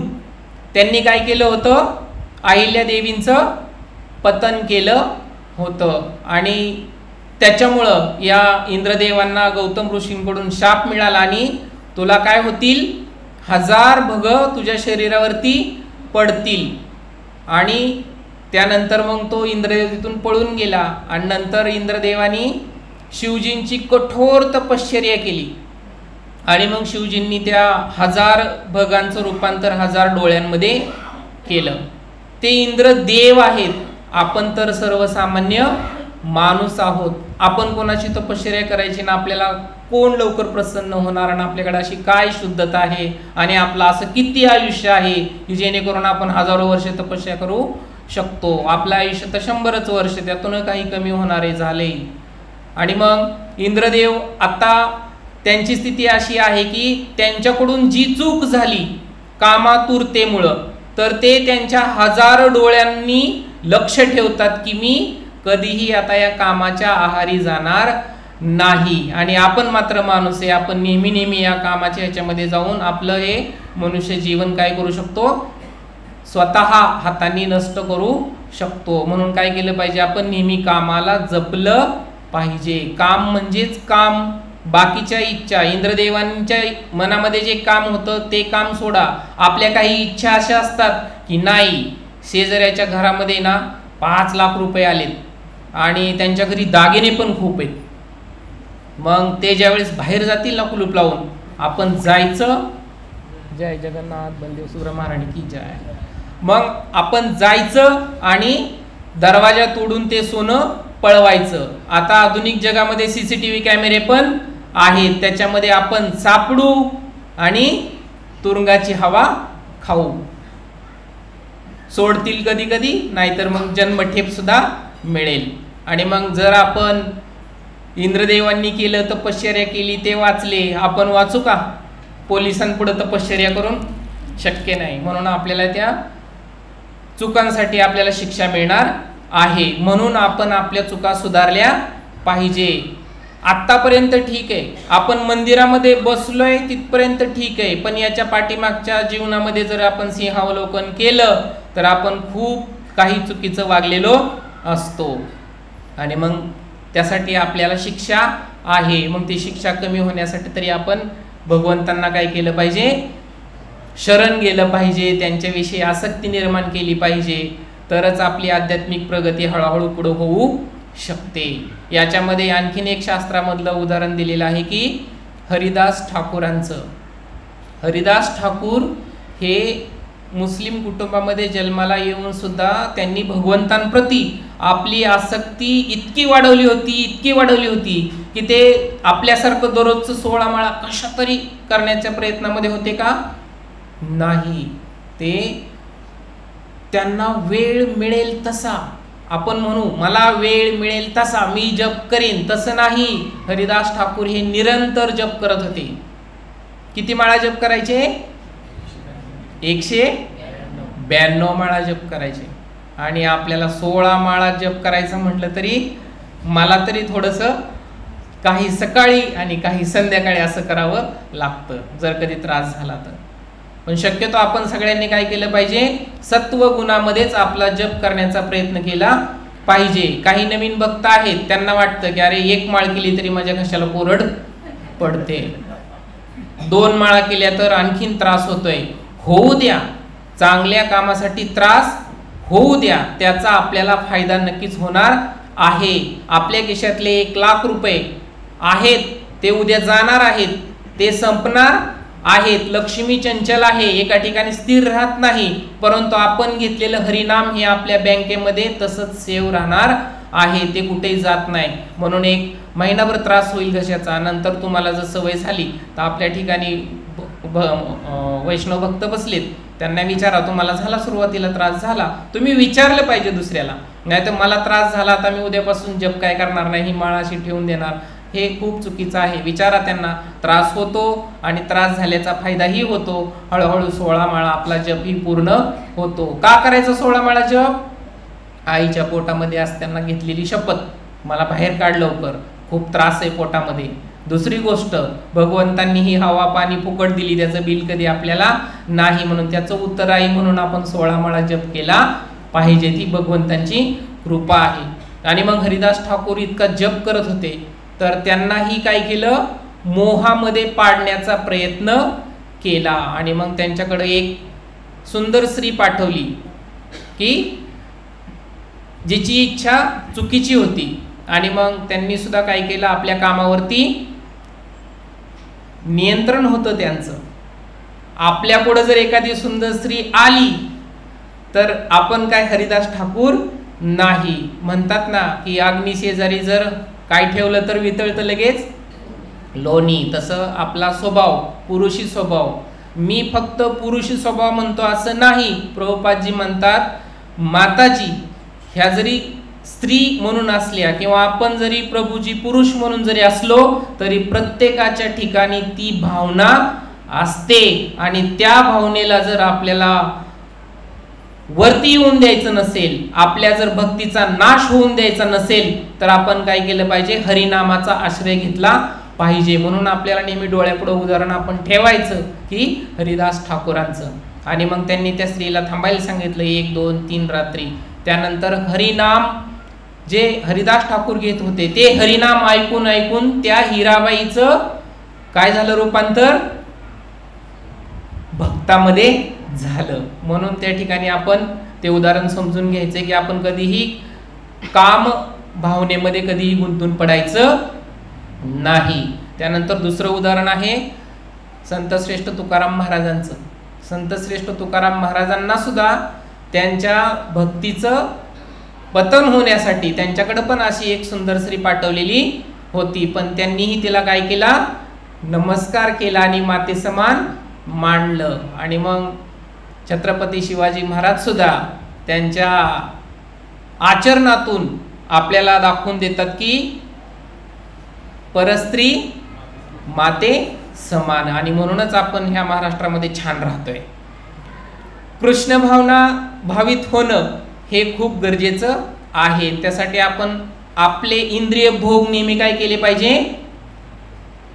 त्यांनी काय केलं होतं, अहिल्या देवींचं पतन केलं होतं. आणि त्याच्यामुळं या इंद्रदेवांना गौतम ऋषींकडून शाप मिळाला आणि तुला काय होतील, 1000 भग तुझ्या शरीरावरती पडतील. आणि त्यानंतर मग तो इंद्रदेव तिथून पळून गेला आणि नंतर इंद्रदेवानी शिवजींची कठोर तपश्चर्या केली आणि मग शिवजींनी त्या 1000 भगांचं रूपांतर 1000 डोळ्यांमध्ये केलं. ते इंद्रदेव आहेत, आपण तर सर्वसामान्य माणूस आहोत. आपण कोणाची तपश्चर्या करायची ना, आपल्याला कोण लवकर प्रसन्न होणार आणि आपल्याकडे अशी काय शुद्धता आहे आणि आपलं असं किती आयुष्य आहे की जेणेकरून आपण हजारो वर्ष तपश्चर्या करू शकतो. आपलं आयुष्य तर 100च वर्ष, त्यातून काही कमी होणारे झाले. आणि मग इंद्रदेव आता त्यांची स्थिती अशी आहे की त्यांच्याकडून जी चूक झाली कामातुरतेमुळं, तर ते त्यांच्या 1000 डोळ्यांनी लक्ष ठेवतात की मी कधीही आता या कामाच्या आहारी जाणार नाही. आणि आपण मात्र माणूस आहे, आपण नेहमी नेहमी या कामाच्या ह्याच्यामध्ये जाऊन आपलं हे मनुष्य जीवन काय करू शकतो, स्वतः हातांनी नष्ट करू शकतो. म्हणून काय केलं पाहिजे, आपण नेहमी कामाला जपलं पाहिजे. काम म्हणजेच काम, बाकीच्या इच्छा, इंद्रदेवांच्या मनामध्ये जे काम होतं ते काम सोडा. आपल्या काही इच्छा अशा असतात की नाही, शेजाऱ्याच्या घरामध्ये ना 5 लाख रुपये आलेत आणि त्यांच्या घरी दागिने पण खूप आहेत. मग ते ज्यावेळेस बाहेर जातील ना कुलूप लावून, आपण जायचं, जय जगन्नाथ बलदेव सुब्रह महाराणी की जय. मग आपण जायचं आणि दरवाजा तोडून ते सोनं पळवायचं. आता आधुनिक जगामध्ये CCTV कॅमेरे पण आहेत, त्याच्यामध्ये आपण सापडू आणि तुरुंगाची हवा खाऊ. सोडतील कधी कधी, नाहीतर मग जन्मठेप सुद्धा मिळेल. आणि मग जर आपण इंद्रदेवांनी केलं, तपश्चर्या केली, ते वाचले, आपण वाचू का? पोलिसांपुढे तपश्चर्या करून शक्य नाही. म्हणून आपल्याला त्या चुकांसाठी आपल्याला शिक्षा मिळणार आहे. म्हणून आपण आपल्या चुका सुधारल्या पाहिजे. आत्तापर्यंत ठीक आहे, आपण मंदिरामध्ये बसलोय तिथपर्यंत ठीक आहे, पण याच्या पाठीमागच्या जीवनामध्ये जर आपण सिंहावलोकन केलं तर आपण खूप काही चुकीचं वागलेलो असतो. आणि मग त्यासाठी आपल्याला शिक्षा आहे. मग ती शिक्षा कमी होण्यासाठी तरी आपण भगवंतांना काय केलं पाहिजे, शरण गेलं पाहिजे, त्यांच्याविषयी आसक्ती निर्माण केली पाहिजे. तरच आपली आध्यात्मिक प्रगती हळूहळू पुढे होऊ शकते. याच्यामध्ये आणखीन एक शास्त्रामधलं उदाहरण दिलेलं आहे की हरिदास ठाकूरांचं. हरिदास ठाकूर हे मुस्लिम कुटुंबामध्ये जन्माला येऊन सुद्धा त्यांनी भगवंतांप्रती आपली आसक्ती इतकी वाढवली होती की ते आपल्यासारखं दररोजचं 16 माळा कशा तरी करण्याच्या प्रयत्नामध्ये होते का? नाही. ते त्यांना वेळ मिळेल तसा, आपण म्हणू मला वेळ मिळेल तसा मी जप करेन, तसं नाही. हरिदास ठाकूर हे निरंतर जप करत होते. किती माळा जप करायचे? 192 माळा जप करायचे. आणि आपल्याला 16 माळा जप करायचं म्हटलं तरी मला तरी थोडंसं काही सकाळी आणि काही संध्याकाळी असं करावं लागतं जर कधी त्रास झाला तर. पण शक्यतो आपण सगळ्यांनी काय केलं पाहिजे, सत्व गुणामध्येच आपला जप करण्याचा प्रयत्न केला पाहिजे. काही नवीन भक्त आहेत, त्यांना वाटतं की अरे 1 माळ केली तरी माझ्या घशाला कोरड पडते, 2 माळा केल्या तर आणखीन त्रास होतोय. होऊ द्या, चांगल्या कामासाठी त्रास होऊ द्या, त्याचा आपल्याला फायदा नक्कीच होणार आहे. आपल्या खिशातले 1 लाख रुपये आहेत, ते उद्या जाणार आहेत, ते संपणार आहेत, लक्ष्मी चंचल आहे, एका ठिकाणी स्थिर राहत नाही, परंतु आपण घेतलेलं हरिनाम हे आपल्या बँकेमध्ये तसंच सेव्ह राहणार आहे, ते कुठेही जात नाही. म्हणून एक महिनाभर त्रास होईल घशाचा, नंतर तुम्हाला जर सवय झाली तर आपल्या ठिकाणी वैष्णव भक्त बसलेत, त्यांना विचारा तुम्हाला झाला सुरुवातीला त्रास झाला, तुम्ही विचारलं पाहिजे दुसऱ्याला, नाही तर मला त्रास झाला आता मी उद्यापासून जप काय करणार नाही, ही माळ अशी ठेवून देणार, हे खूप चुकीचं आहे. विचारा त्यांना, त्रास होतो आणि त्रास झाल्याचा फायदाही होतो. हळूहळू 16 माळा आपला जपही पूर्ण होतो. का करायचं 16 माळा जप? आईच्या पोटामध्ये असताना घेतलेली शपथ, मला बाहेर काढ लवकर, खूप त्रास आहे पोटामध्ये. दुसरी गोष्ट, भगवंतांनी ही हवा पाणी फुकट दिली, त्याचं बिल कधी आपल्याला नाही, म्हणून त्याचं उत्तराई म्हणून आपण 16 माळा जप केला पाहिजे, ती भगवंतांची कृपा आहे. आणि मग हरिदास ठाकूर इतका जप करत होते, तर त्यांनाही काय केलं, मोहामध्ये पाडण्याचा प्रयत्न केला. आणि मग त्यांच्याकडे एक सुंदर स्त्री पाठवली की जिची इच्छा चुकीची होती, आणि मग त्यांनी सुद्धा काय केलं, आपल्या कामावरती नियंत्रण होतं त्यांचं. आपल्या पुढे जर एखादी सुंदर स्त्री आली तर आपण काय हरिदास ठाकूर नाही. म्हणतात ना की अग्नी शेजारी जर काय ठेवलं तर वितळतं लगेच लोणी, तसं आपला स्वभाव पुरुषी स्वभाव. मी फक्त पुरुषी स्वभाव म्हणतो असं नाही. प्रभुपादजी म्हणतात माताजी ह्या जरी स्त्री म्हणून असल्या किंवा आपण जरी प्रभूजी पुरुष म्हणून जरी असलो तरी प्रत्येकाच्या ठिकाणी ती भावना असते, आणि त्या भावनेला जर आपल्याला वरती येऊन द्यायचं नसेल, आपल्या जर भक्तीचा नाश होऊन द्यायचा नसेल, तर आपण काय केलं पाहिजे, हरिनामाचा आश्रय घेतला पाहिजे. म्हणून आपल्याला नेहमी डोळ्यापुढे उदाहरण आपण ठेवायचं की हरिदास ठाकूरांचं. आणि मग त्यांनी त्या स्त्रीला थांबायला सांगितलं 1 2 3 रात्री. त्यानंतर हरिनाम जे हरिदास ठाकूर घेत होते ते हरिनाम ऐकून ऐकून त्या हिराबाईचं काय झालं, रूपांतर भक्तामध्ये झालं. म्हणून त्या ठिकाणी आपण ते उदाहरण समजून घ्यायचे की आपण कधीही काम भावनेमध्ये कधीही गुंतून पडायचं नाही. त्यानंतर दुसरं उदाहरण आहे संतश्रेष्ठ तुकाराम महाराजांचं. संतश्रेष्ठ तुकाराम महाराजांना सुद्धा त्यांच्या भक्तीचं पतन होण्यासाठी त्यांच्याकडे पण अशी एक सुंदर स्त्री पाठवलेली होती, पण त्यांनीही तिला काय केला, नमस्कार केला आणि माते समान मानलं. आणि मग छत्रपती शिवाजी महाराज सुद्धा त्यांच्या आचरणातून आपल्याला दाखवून देतात की परस्त्री माते समान. आणि म्हणूनच आपण ह्या महाराष्ट्रामध्ये छान राहतोय. कृष्ण भावना भावित होणं हे खूप गरजेचं आहे. त्यासाठी आपण आपले इंद्रिय भोग नेहमी काय केले पाहिजे,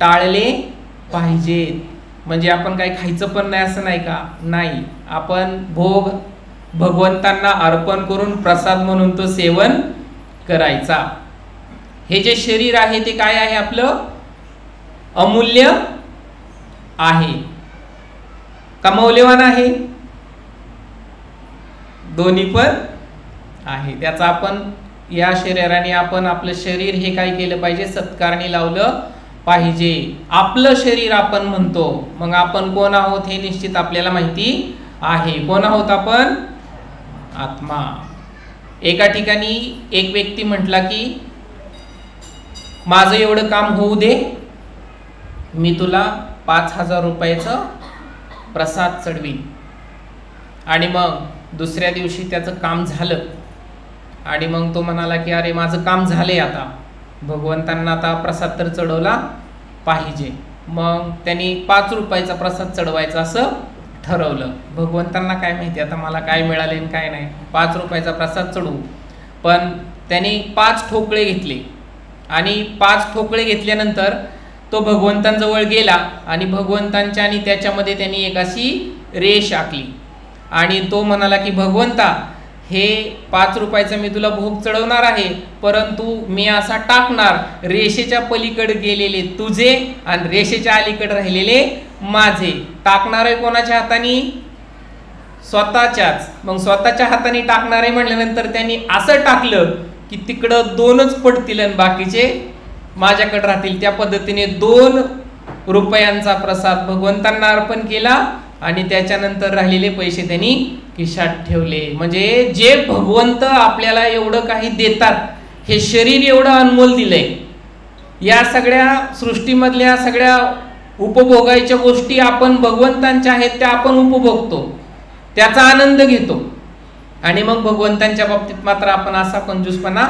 टाळले पाहिजेत. म्हणजे आपण काय खायचं पण नाही असं नाही का, नाही, आपण भोग भगवंतांना अर्पण करून प्रसाद म्हणून तो सेवन करायचा. हे जे शरीर आहे ते काय आहे, आपलं अमूल्य आहे का मौल्यवान आहे, दोन्ही पण आहे. त्याचा आपण या शरीराने आपण आपलं शरीर हे काय केलं पाहिजे, सत्कारणी लावलं पाहिजे. आपलं शरीर आपण म्हणतो, मग आपण कोण आहोत हे निश्चित आपल्याला माहिती आहे. कोण आहोत आपण, आत्मा. एका ठिकाणी एक व्यक्ती म्हटला की माझं एवढं काम होऊ दे, मी तुला 5000 रुपयाचं प्रसाद चढवीन. आणि मग दुसऱ्या दिवशी त्याचं काम झालं आणि मग तो म्हणाला की अरे माझं काम झाले, आता भगवंतांना आता प्रसाद तर चढवला पाहिजे. मग त्यांनी 5 रुपयाचा प्रसाद चढवायचा असं ठरवलं. भगवंतांना काय माहिती आता मला काय मिळाले आणि काय नाही, 5 रुपयाचा प्रसाद चढवू. पण त्यांनी 5 ठोकळे घेतले आणि 5 ठोकळे घेतल्यानंतर तो भगवंतांजवळ गेला आणि भगवंतांच्या आणि त्याच्यामध्ये त्यांनी एक अशी रेष आखली आणि तो म्हणाला की भगवंता हे 5 रुपयाचं मी तुला भोग चढवणार आहे, परंतु मी असा टाकणार, रेषेच्या पलीकडे गेलेले तुझे आणि रेषेच्या अलीकडे राहिलेले माझे. टाकणार आहे कोणाच्या हाताने, स्वतःच्याच. मग स्वतःच्या हाताने टाकणार आहे म्हटल्यानंतर त्यांनी असं टाकलं की तिकडं 2च पडतील आणि बाकीचे माझ्याकडे राहतील. त्या पद्धतीने 2 रुपयांचा प्रसाद भगवंतांना अर्पण केला आणि त्याच्यानंतर राहिलेले पैसे त्यांनी खिशात ठेवले. म्हणजे जे भगवंत आपल्याला एवढं काही देतात, हे शरीर एवढं अनमोल दिलंय, या सगळ्या सृष्टीमधल्या सगळ्या उपभोगायच्या गोष्टी आपण भगवंतांच्या आहेत त्या आपण उपभोगतो, त्याचा आनंद घेतो आणि मग भगवंतांच्या बाबतीत मात्र आपण असा कंजूसपणा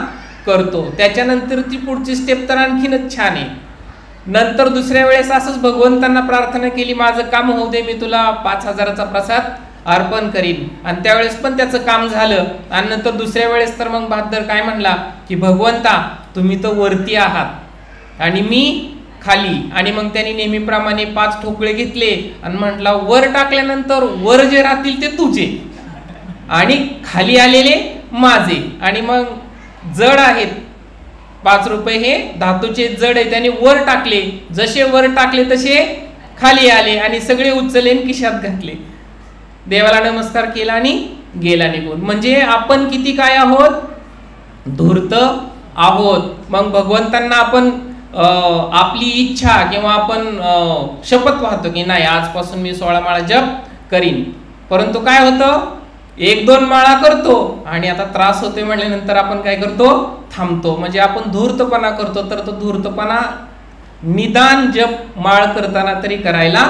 करतो. त्याच्यानंतर ती पुढची स्टेप तर आणखीनच छान आहे. नंतर दुसऱ्या वेळेस असंच भगवंतांना प्रार्थना केली, माझं काम होऊ दे, मी तुला 5,000चा प्रसाद अर्पण करीन, आणि त्यावेळेस पण त्याचं काम झालं. आणि नंतर दुसऱ्या वेळेस तर मग बहादर काय म्हणला की भगवंता तुम्ही तर वरती आहात आणि मी खाली. आणि मग त्यांनी नेहमीप्रमाणे 5 ठोकळे घेतले आणि म्हटला वर टाकल्यानंतर वर जे राहतील ते तुझे आणि खाली आलेले माझे. आणि मग जड आहेत 5 रुपये, हे धातूचे जड आहे, त्याने वर टाकले, जसे वर टाकले तसे खाली आले आणि सगळे उचलले खिशात घातले. देवाला नमस्कार केला आणि गेला निघून. म्हणजे आपण किती काय आहोत, धूर्त आहोत. मग भगवंतांना आपण आपली इच्छा किंवा आपण शपथ वाहतो की नाही आजपासून मी 16 माळा जप करीन, परंतु काय होतं 1-2 माळा करतो आणि आता त्रास होतोय म्हटल्यानंतर आपण काय करतो, थांबतो. म्हणजे आपण धूर्तपणा करतो. तर तो धूर्तपणा निदान जप माळ करताना तरी करायला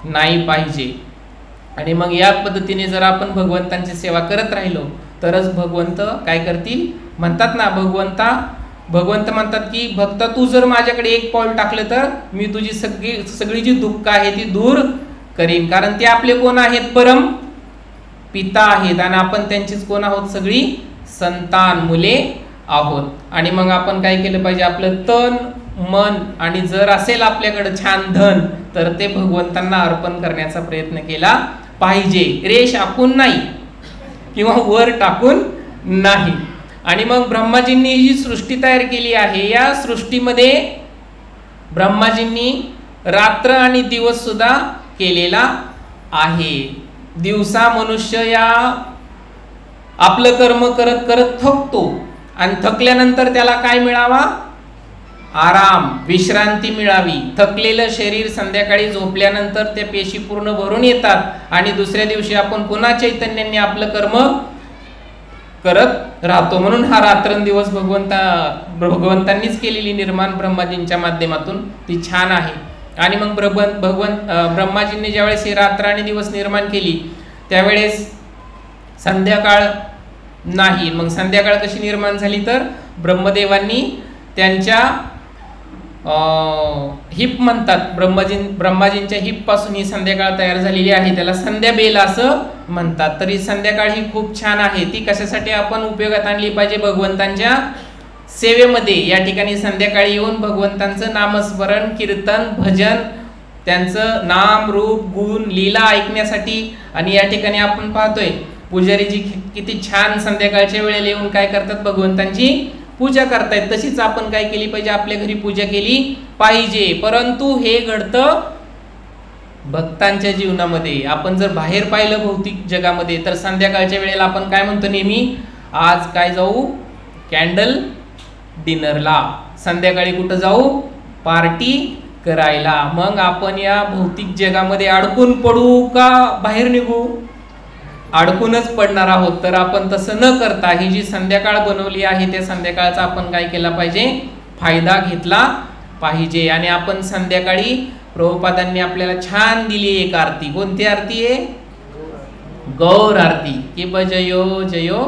नाही पाहिजे. आणि मग या पद्धतीने जर आपण भगवंतांची सेवा करत राहिलो तरच भगवंत काय करतील, म्हणतात ना भगवंत म्हणतात की भक्त तू जर माझ्याकडे 1 पाऊल टाकलं तर मी तुझी सगळी जी दुःख आहे ती दूर करीन. कारण ते आपले कोण आहेत, परम पिता आहेत आणि आपण त्यांचीच कोण आहोत, सगळी संतान मुले आहोत. आणि मग आपण काय केलं पाहिजे, आपलं तन मन आणि जर असेल आपल्याकडे छान धन तर ते भगवंतांना अर्पण करण्याचा प्रयत्न केला पाहिजे. रेष आखून नाही किंवा वर टाकून नाही. आणि मग ब्रह्माजींनी जी सृष्टी तयार केली आहे, या सृष्टीमध्ये ब्रह्माजींनी रात्र आणि दिवस सुद्धा केलेला आहे. दिवसा मनुष्य या आपलं कर्म करत करत थकतो आणि थकल्यानंतर त्याला काय मिळावा, आराम, विश्रांती मिळावी. थकलेलं शरीर संध्याकाळी झोपल्यानंतर त्या पेशी पूर्ण भरून येतात आणि दुसऱ्या दिवशी आपण पुन्हा चैतन्याने आपलं कर्म करत राहतो. म्हणून हा रात्रंदिवस भगवंतांनीच केलेली निर्माण ब्रह्माजींच्या माध्यमातून ती छान आहे. आणि मग ब्रह्माजींनी ज्यावेळेस हे रात्र आणि दिवस निर्माण केली त्यावेळेस संध्याकाळ नाही. मग संध्याकाळ कशी निर्माण झाली तर ब्रह्मदेवांनी त्यांच्या हिप म्हणतात, ब्रह्माजींच्या हिप पासून ही संध्याकाळ तयार झालेली आहे, त्याला संध्या बेल असं म्हणतात. तर ही संध्याकाळ ही खूप छान आहे. ती कशासाठी आपण उपयोगात आणली पाहिजे, भगवंतांच्या सेवेमध्ये. या ठिकाणी संध्याकाळी येऊन भगवंतांचं नामस्मरण, कीर्तन, भजन, त्यांचं नाम रूप गुण लीला ऐकण्यासाठी. आणि या ठिकाणी आपण पाहतोय पुजारीजी किती छान संध्याकाळच्या वेळेला येऊन काय करतात, भगवंतांची पूजा करतायत. तशीच आपण काय केली पाहिजे, आपल्या घरी पूजा केली पाहिजे. परंतु हे घडतं भक्तांच्या जीवनामध्ये. आपण जर बाहेर पाहिलं भौतिक जगामध्ये तर संध्याकाळच्या वेळेला आपण काय म्हणतो नेहमी, आज काय जाऊ, कॅन्डल डिनरला, संध्याकाळी कुठं जाऊ, पार्टी करायला. मग आपण या भौतिक जगामध्ये अडकून पडू का बाहेर निघू, अडकूनच पडणार आहोत. तर आपण तसं न करता ही जी संध्याकाळ बनवली आहे त्या संध्याकाळचा आपण काय केला पाहिजे, फायदा घेतला पाहिजे. आणि आपण संध्याकाळी प्रभुपादांनी आपल्याला छान दिली एक आरती. कोणती आरती आहे, गौर आरती. की बजयो जयो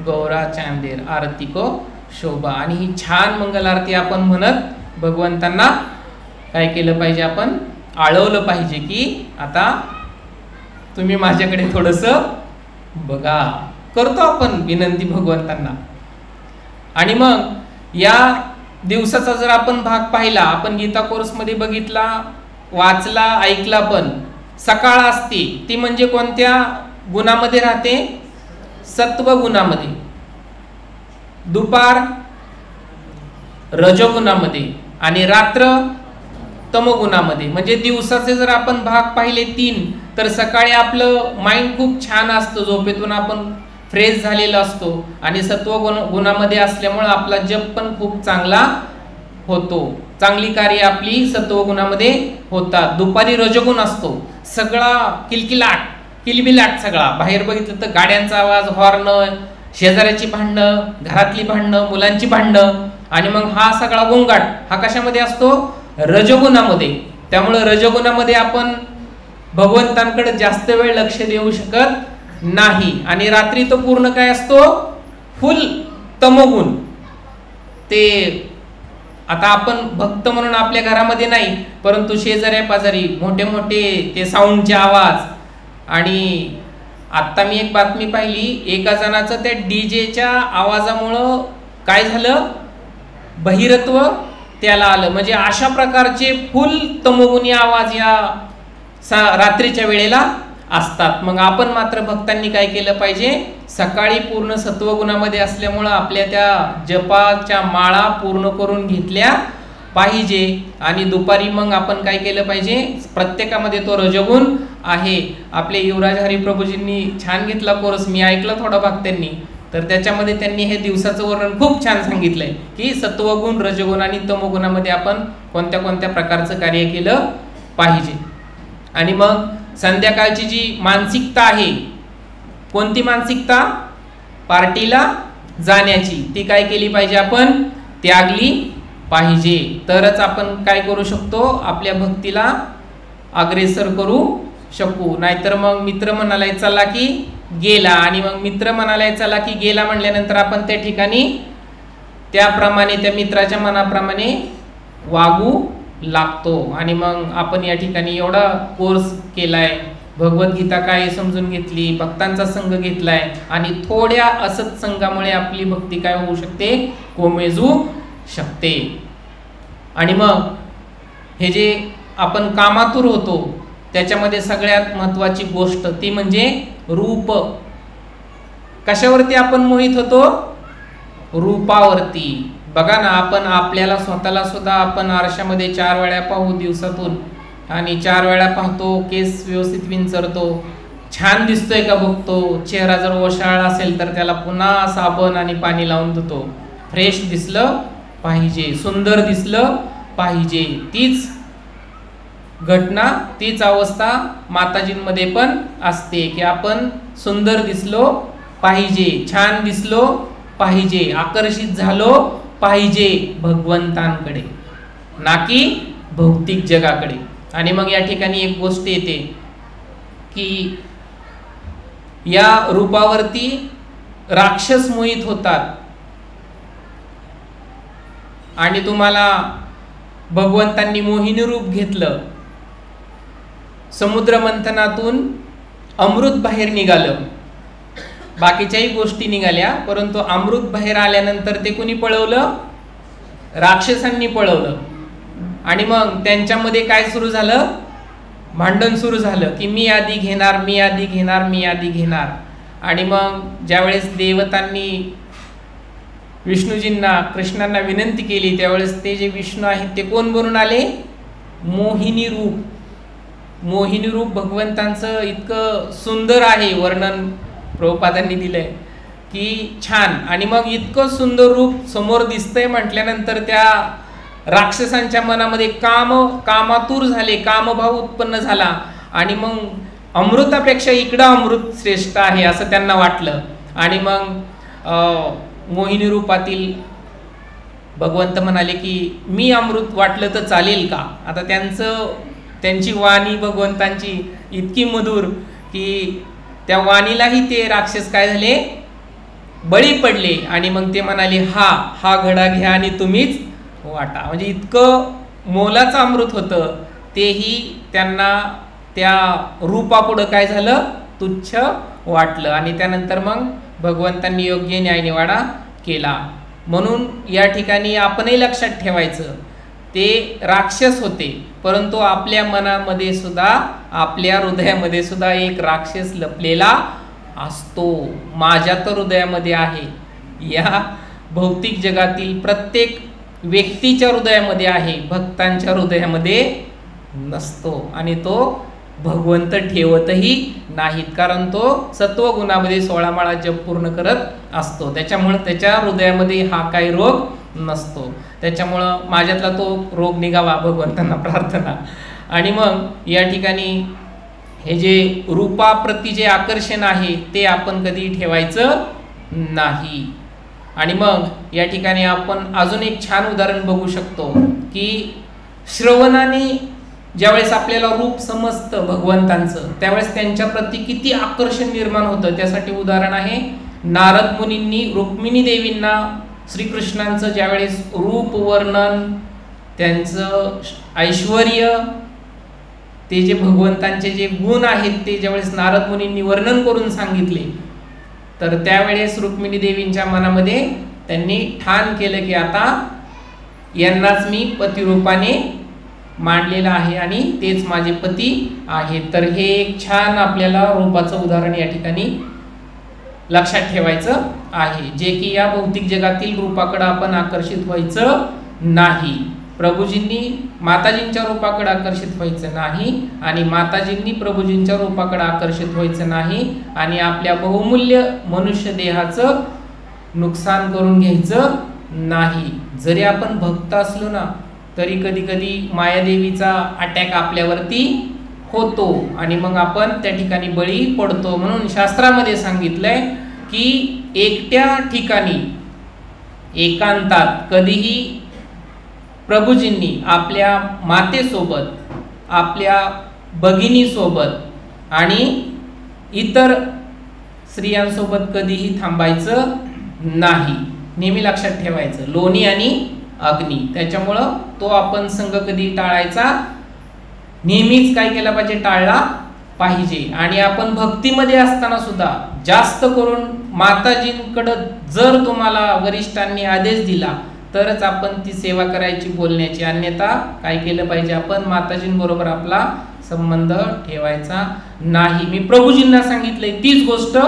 गौरा चांदेर आरती को शोभा. आणि ही छान मंगल आरती आपण म्हणत भगवंतांना काय केलं पाहिजे, आपण आळवलं पाहिजे की आता तुम्ही माझ्याकडे थोडंसं बघा. करतो आपण विनंती भगवंतांना. आणि मग या दिवसाचा जर आपण भाग पाहिला, आपण गीता कोर्समध्ये बघितला, वाचला, ऐकला. पण सकाळ असते ती म्हणजे कोणत्या गुणामध्ये राहते, सत्व गुणामध्ये. दुपार रजोगुणामध्ये आणि रात्र तमोगुणामध्ये. म्हणजे दिवसाचे जर आपण भाग पाहिले 3, तर सकाळी आपलं माइंड खूप छान असतं, झोपेतून आपण फ्रेश झालेला असतो आणि सत्व गुणामध्ये असल्यामुळे आपला जप पण खूप चांगला होतो. चांगली कार्य आपली सत्वगुणामध्ये होतात. दुपारी रजोगुण असतो, सगळा किलकिलाट किलबिलाट सगळा. बाहेर बघितलं तर गाड्यांचा आवाज, हॉर्न, शेजाऱ्याची भांडणं, घरातली भांडणं, मुलांची भांडणं, आणि मग हा सगळा गोंगाट हा कशामध्ये असतो? रजोगुणामध्ये. त्यामुळे रजोगुणामध्ये आपण भगवंतांकडे जास्त वेळ लक्ष देऊ शकत नाही. आणि रात्री तो पूर्ण काय असतो? फुल तमोगुण. ते आता आपण भक्त म्हणून आपल्या घरामध्ये नाही, परंतु शेजाऱ्या पाजारी मोठे मोठे ते साऊंडचे आवाज. आणि आत्ता मी एक बातमी पाहिली, एका जणाचं त्या डीजेच्या आवाजामुळं काय झालं? बहिरत्व त्याला आलं. म्हणजे अशा प्रकारचे फुल तमोगुणी आवाज या रात्रीच्या वेळेला असतात. मग आपण मात्र भक्तांनी काय केलं पाहिजे? सकाळी पूर्ण सत्वगुणामध्ये असल्यामुळं आपल्या त्या जपाच्या माळा पूर्ण करून घेतल्या पाहिजे. आणि दुपारी मग आपण काय केलं पाहिजे? प्रत्येकामध्ये तो रजोगुण आहे. आपले युवराज हरिप्रभूजींनी छान घेतला कोर्स, मी ऐकलं थोडा भाग त्यांनी, तर त्याच्यामध्ये त्यांनी हे दिवसाचं वर्णन खूप छान सांगितलंय की सत्वगुण, रजोगुण आणि तमोगुणामध्ये आपण कोणत्या कोणत्या प्रकारचं कार्य केलं पाहिजे. आणि मग संध्याकाळची जी मानसिकता आहे, कोणती मानसिकता? पार्टीला जाण्याची, ती काय केली पाहिजे? आपण त्यागली पाहिजे. तरच आपण काय करू शकतो? आपल्या भक्तीला अग्रेसर करू शकू. नाहीतर मग मित्र म्हणालाय चला की गेला, आणि मग मित्र म्हणालाय चला की गेला म्हणल्यानंतर आपण त्या ठिकाणी त्याप्रमाणे, त्या मित्राच्या मनाप्रमाणे वागू लागतो. आणि मग आपण या ठिकाणी एवढा कोर्स केलाय, भगवद्गीता काय समजून घेतली, भक्तांचा संघ घेतलाय, आणि थोड्या असत संघामुळे आपली भक्ती काय होऊ शकते? कोमेजू शकते. आणि मग हे जे आपण कामातुर होतो, त्याच्यामध्ये सगळ्यात महत्वाची गोष्ट ती म्हणजे रूप. कशावरती आपण मोहित होतो? रूपावरती. बघा ना, आपण आपल्याला स्वतःला सुद्धा आपण आरशामध्ये 4 वेळा पाहू दिवसातून, आणि 4 वेळा पाहतो, केस व्यवस्थित विंचरतो, छान दिसतोय का बघतो. चेहरा जर ओशाळला असेल तर त्याला पुन्हा साबण आणि पाणी लावून धुतो. फ्रेश दिसलं पाहिजे, सुंदर दिसलं पाहिजे. तीच घटना, तीच अवस्था माताजींमध्ये पण असते की आपण सुंदर दिसलो पाहिजे, छान दिसलो पाहिजे, आकर्षित झालो पाहिजे भगवंतांकडे, ना की भौतिक जगाकडे. आणि मग या ठिकाणी एक गोष्ट येते की या रूपावरती राक्षस मोहित होतात. आणि तुम्हाला भगवंतांनी मोहिनी रूप घेतलं, समुद्र मंथनातून अमृत बाहेर निघालं, बाकीच्याही गोष्टी निघाल्या, परंतु अमृत बाहेर आल्यानंतर ते कोणी पळवलं? राक्षसांनी पळवलं. आणि मग त्यांच्यामध्ये काय सुरू झालं? भांडण सुरू झालं की मी आधी घेणार, मी आधी घेणार, मी आधी घेणार. आणि मग ज्यावेळेस देवतांनी विष्णूजींना, कृष्णांना विनंती केली, त्यावेळेस ते जे विष्णू आहेत ते कोण बनून आले? मोहिनी रूप. मोहिनी रूप भगवंतांचं इतकं सुंदर आहे, वर्णन प्रभुपादांनी दिलंय की छान. आणि मग इतकं सुंदर रूप समोर दिसतंय म्हटल्यानंतर त्या राक्षसांच्या मनामध्ये कामातूर झाले, कामभाव उत्पन्न झाला. आणि मग अमृतापेक्षा इकडं अमृत श्रेष्ठ आहे असं त्यांना वाटलं. आणि मग मोहिनी रूपातील भगवंत म्हणाले की मी अमृत वाटलं तर चालेल का? आता त्यांची वाणी भगवंतांची इतकी मधुर की त्या वाणीलाही ते राक्षस काय झाले? बळी पडले. आणि मग ते म्हणाले हा घडा घ्या आणि तुम्हीच वाटा. म्हणजे इतकं मोलाचं अमृत होतं, तेही त्यांना त्या रूपापुढं काय झालं? तुच्छ वाटलं. आणि त्यानंतर मग भगवंतांनी योग्य न्यायनिवाडा केला. म्हणून या ठिकाणी आपणही लक्षात ठेवायचं, ते राक्षस होते, परंतु आपल्या मनामध्ये सुद्धा, आपल्या हृदयामध्ये सुद्धा एक राक्षस लपलेला असतो. माझ्या तर हृदयामध्ये आहे, या भौतिक जगातील प्रत्येक व्यक्तीच्या हृदयामध्ये आहे, भक्तांच्या हृदयामध्ये नसतो. आणि तो भगवंत ठेवतही नाहीत, कारण तो सत्वगुणामध्ये 16 माळा जप पूर्ण करत असतो. त्याच्यामुळे त्याच्या हृदयामध्ये हा काही रोग नसतो. त्याच्यामुळं माझ्यातला तो रोग निघावा भगवंतांना प्रार्थना. आणि मग या ठिकाणी हे जे रूपाप्रती जे आकर्षण आहे ते आपण कधी ठेवायचं नाही. आणि मग या ठिकाणी आपण अजून एक छान उदाहरण बघू शकतो की श्रवणाने ज्यावेळेस आपल्याला रूप समजतं भगवंतांचं त्यावेळेस त्यांच्या प्रती किती आकर्षण निर्माण होतं. त्यासाठी उदाहरण आहे नारद मुनींनी रुक्मिणी देवींना श्रीकृष्णांचं ज्यावेळेस रूप वर्णन, त्यांचं ऐश्वर्य, ते जे भगवंतांचे जे गुण आहेत ते ज्यावेळेस नारद मुनींनी वर्णन करून सांगितले तर त्यावेळेस रुक्मिणी देवींच्या मनामध्ये त्यांनी ठाण केलं की आता यांनाच मी पतिरूपाने मांडलेलं आहे आणि तेच माझे पती आहेत. तर हे एक छान आपल्याला रूपाचं उदाहरण या ठिकाणी लक्षात ठेवायचं आहे, जे की या भौतिक जगातील रूपाकडे आपण आकर्षित व्हायचं नाही. प्रभूजींनी माताजींच्या रूपाकडे आकर्षित व्हायचं नाही आणि माताजींनी प्रभूजींच्या रूपाकडे आकर्षित व्हायचं नाही आणि आपल्या बहुमूल्य मनुष्य देहाचं नुकसान करून घ्यायचं नाही. जरी आपण भक्त असलो ना तरी कधी कधी मायादेवीचा अटॅक आपल्यावरती होतो आणि मग आपण त्या ठिकाणी बळी पडतो. म्हणून शास्त्रामध्ये सांगितलंय की एकट्या ठिकाणी एकांतात कधीही प्रभूजींनी आपल्या मातेसोबत, आपल्या भगिनीसोबत आणि इतर स्त्रियांसोबत कधीही थांबायचं नाही. नेहमी लक्षात ठेवायचं लोणी आणि अग्नी. त्याच्यामुळं तो आपण संघ कधी टाळायचा नेहमीच काय केला पाहिजे, टाळला पाहिजे. आणि आपण भक्तीमध्ये असताना सुद्धा जास्त करून माताजींकडं जर तुम्हाला वरिष्ठांनी आदेश दिला तरच आपण ती सेवा करायची, बोलण्याची. अन्यथा काय केलं पाहिजे, आपण माताजींबरोबर आपला संबंध ठेवायचा नाही. मी प्रभूजींना सांगितलंय तीच गोष्ट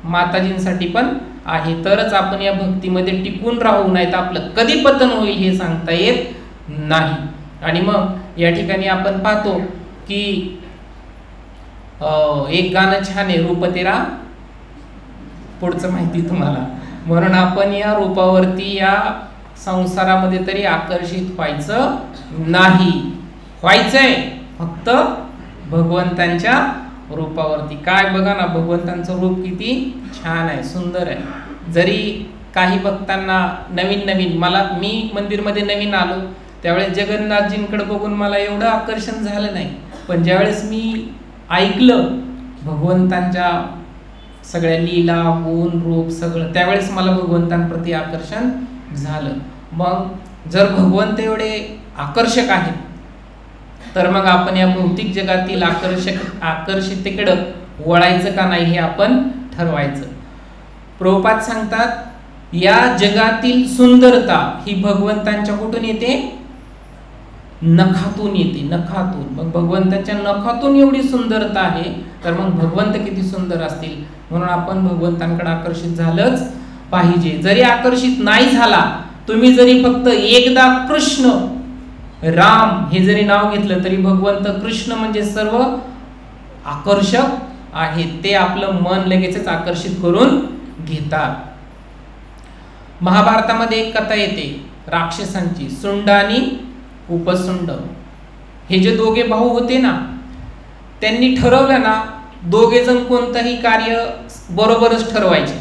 माताजींसाठी पण आहे. तरच आपण या भक्तीमध्ये टिकून राहू, नाही तर आपलं कधी पतन होईल हे सांगता येत नाही. आणि मग या ठिकाणी आपण पाहतो की एक गाणं छान आहे, रूप तेरा, पुढचं माहिती तुम्हाला. म्हणून आपण या रूपावरती या संसारामध्ये तरी आकर्षित व्हायचं नाही. व्हायचंय फक्त भगवंतांच्या रूपावरती. काय बघा ना, भगवंतांचं रूप किती छान आहे, सुंदर आहे. जरी काही भक्तांना नवीन मी मंदिरमध्ये नवीन आलो त्यावेळेस जगन्नाथजींकडे बघून मला एवढं आकर्षण झालं नाही, पण ज्यावेळेस मी ऐकलं भगवंतांच्या सगळ्या लीला, गुण, रूप सगळं, त्यावेळेस मला भगवंतांप्रती आकर्षण झालं. मग जर भगवंत एवढे आकर्षक आहेत तर मग आपण या भौतिक जगातील आकर्षितेकडे वळायचं का नाही हे आपण ठरवायचं. प्रभुपाद सांगतात या जगातील सुंदरता ही भगवंतांच्या कुठून येते, नखातून येते, नखातून. मग भगवंताच्या नखातून एवढी सुंदरता आहे तर मग भगवंत किती सुंदर असतील. म्हणून आपण भगवंतांकडे आकर्षित झालंच पाहिजे. जरी आकर्षित नाही झाला, तुम्ही जरी फक्त एकदा कृष्ण राम हे जरी नाव घेतलं तरी भगवंत कृष्ण म्हणजे सर्व आकर्षक आहेत. ते आपलं मन लगेचच आकर्षित करून घेतात. महाभारतामध्ये एक कथा येते राक्षसांची, सुंड आणि उपसुंड. हे जे दोघे भाऊ होते ना, त्यांनी ठरवलं ना, दोघे जण कोणतंही कार्य बरोबरच ठरवायचे.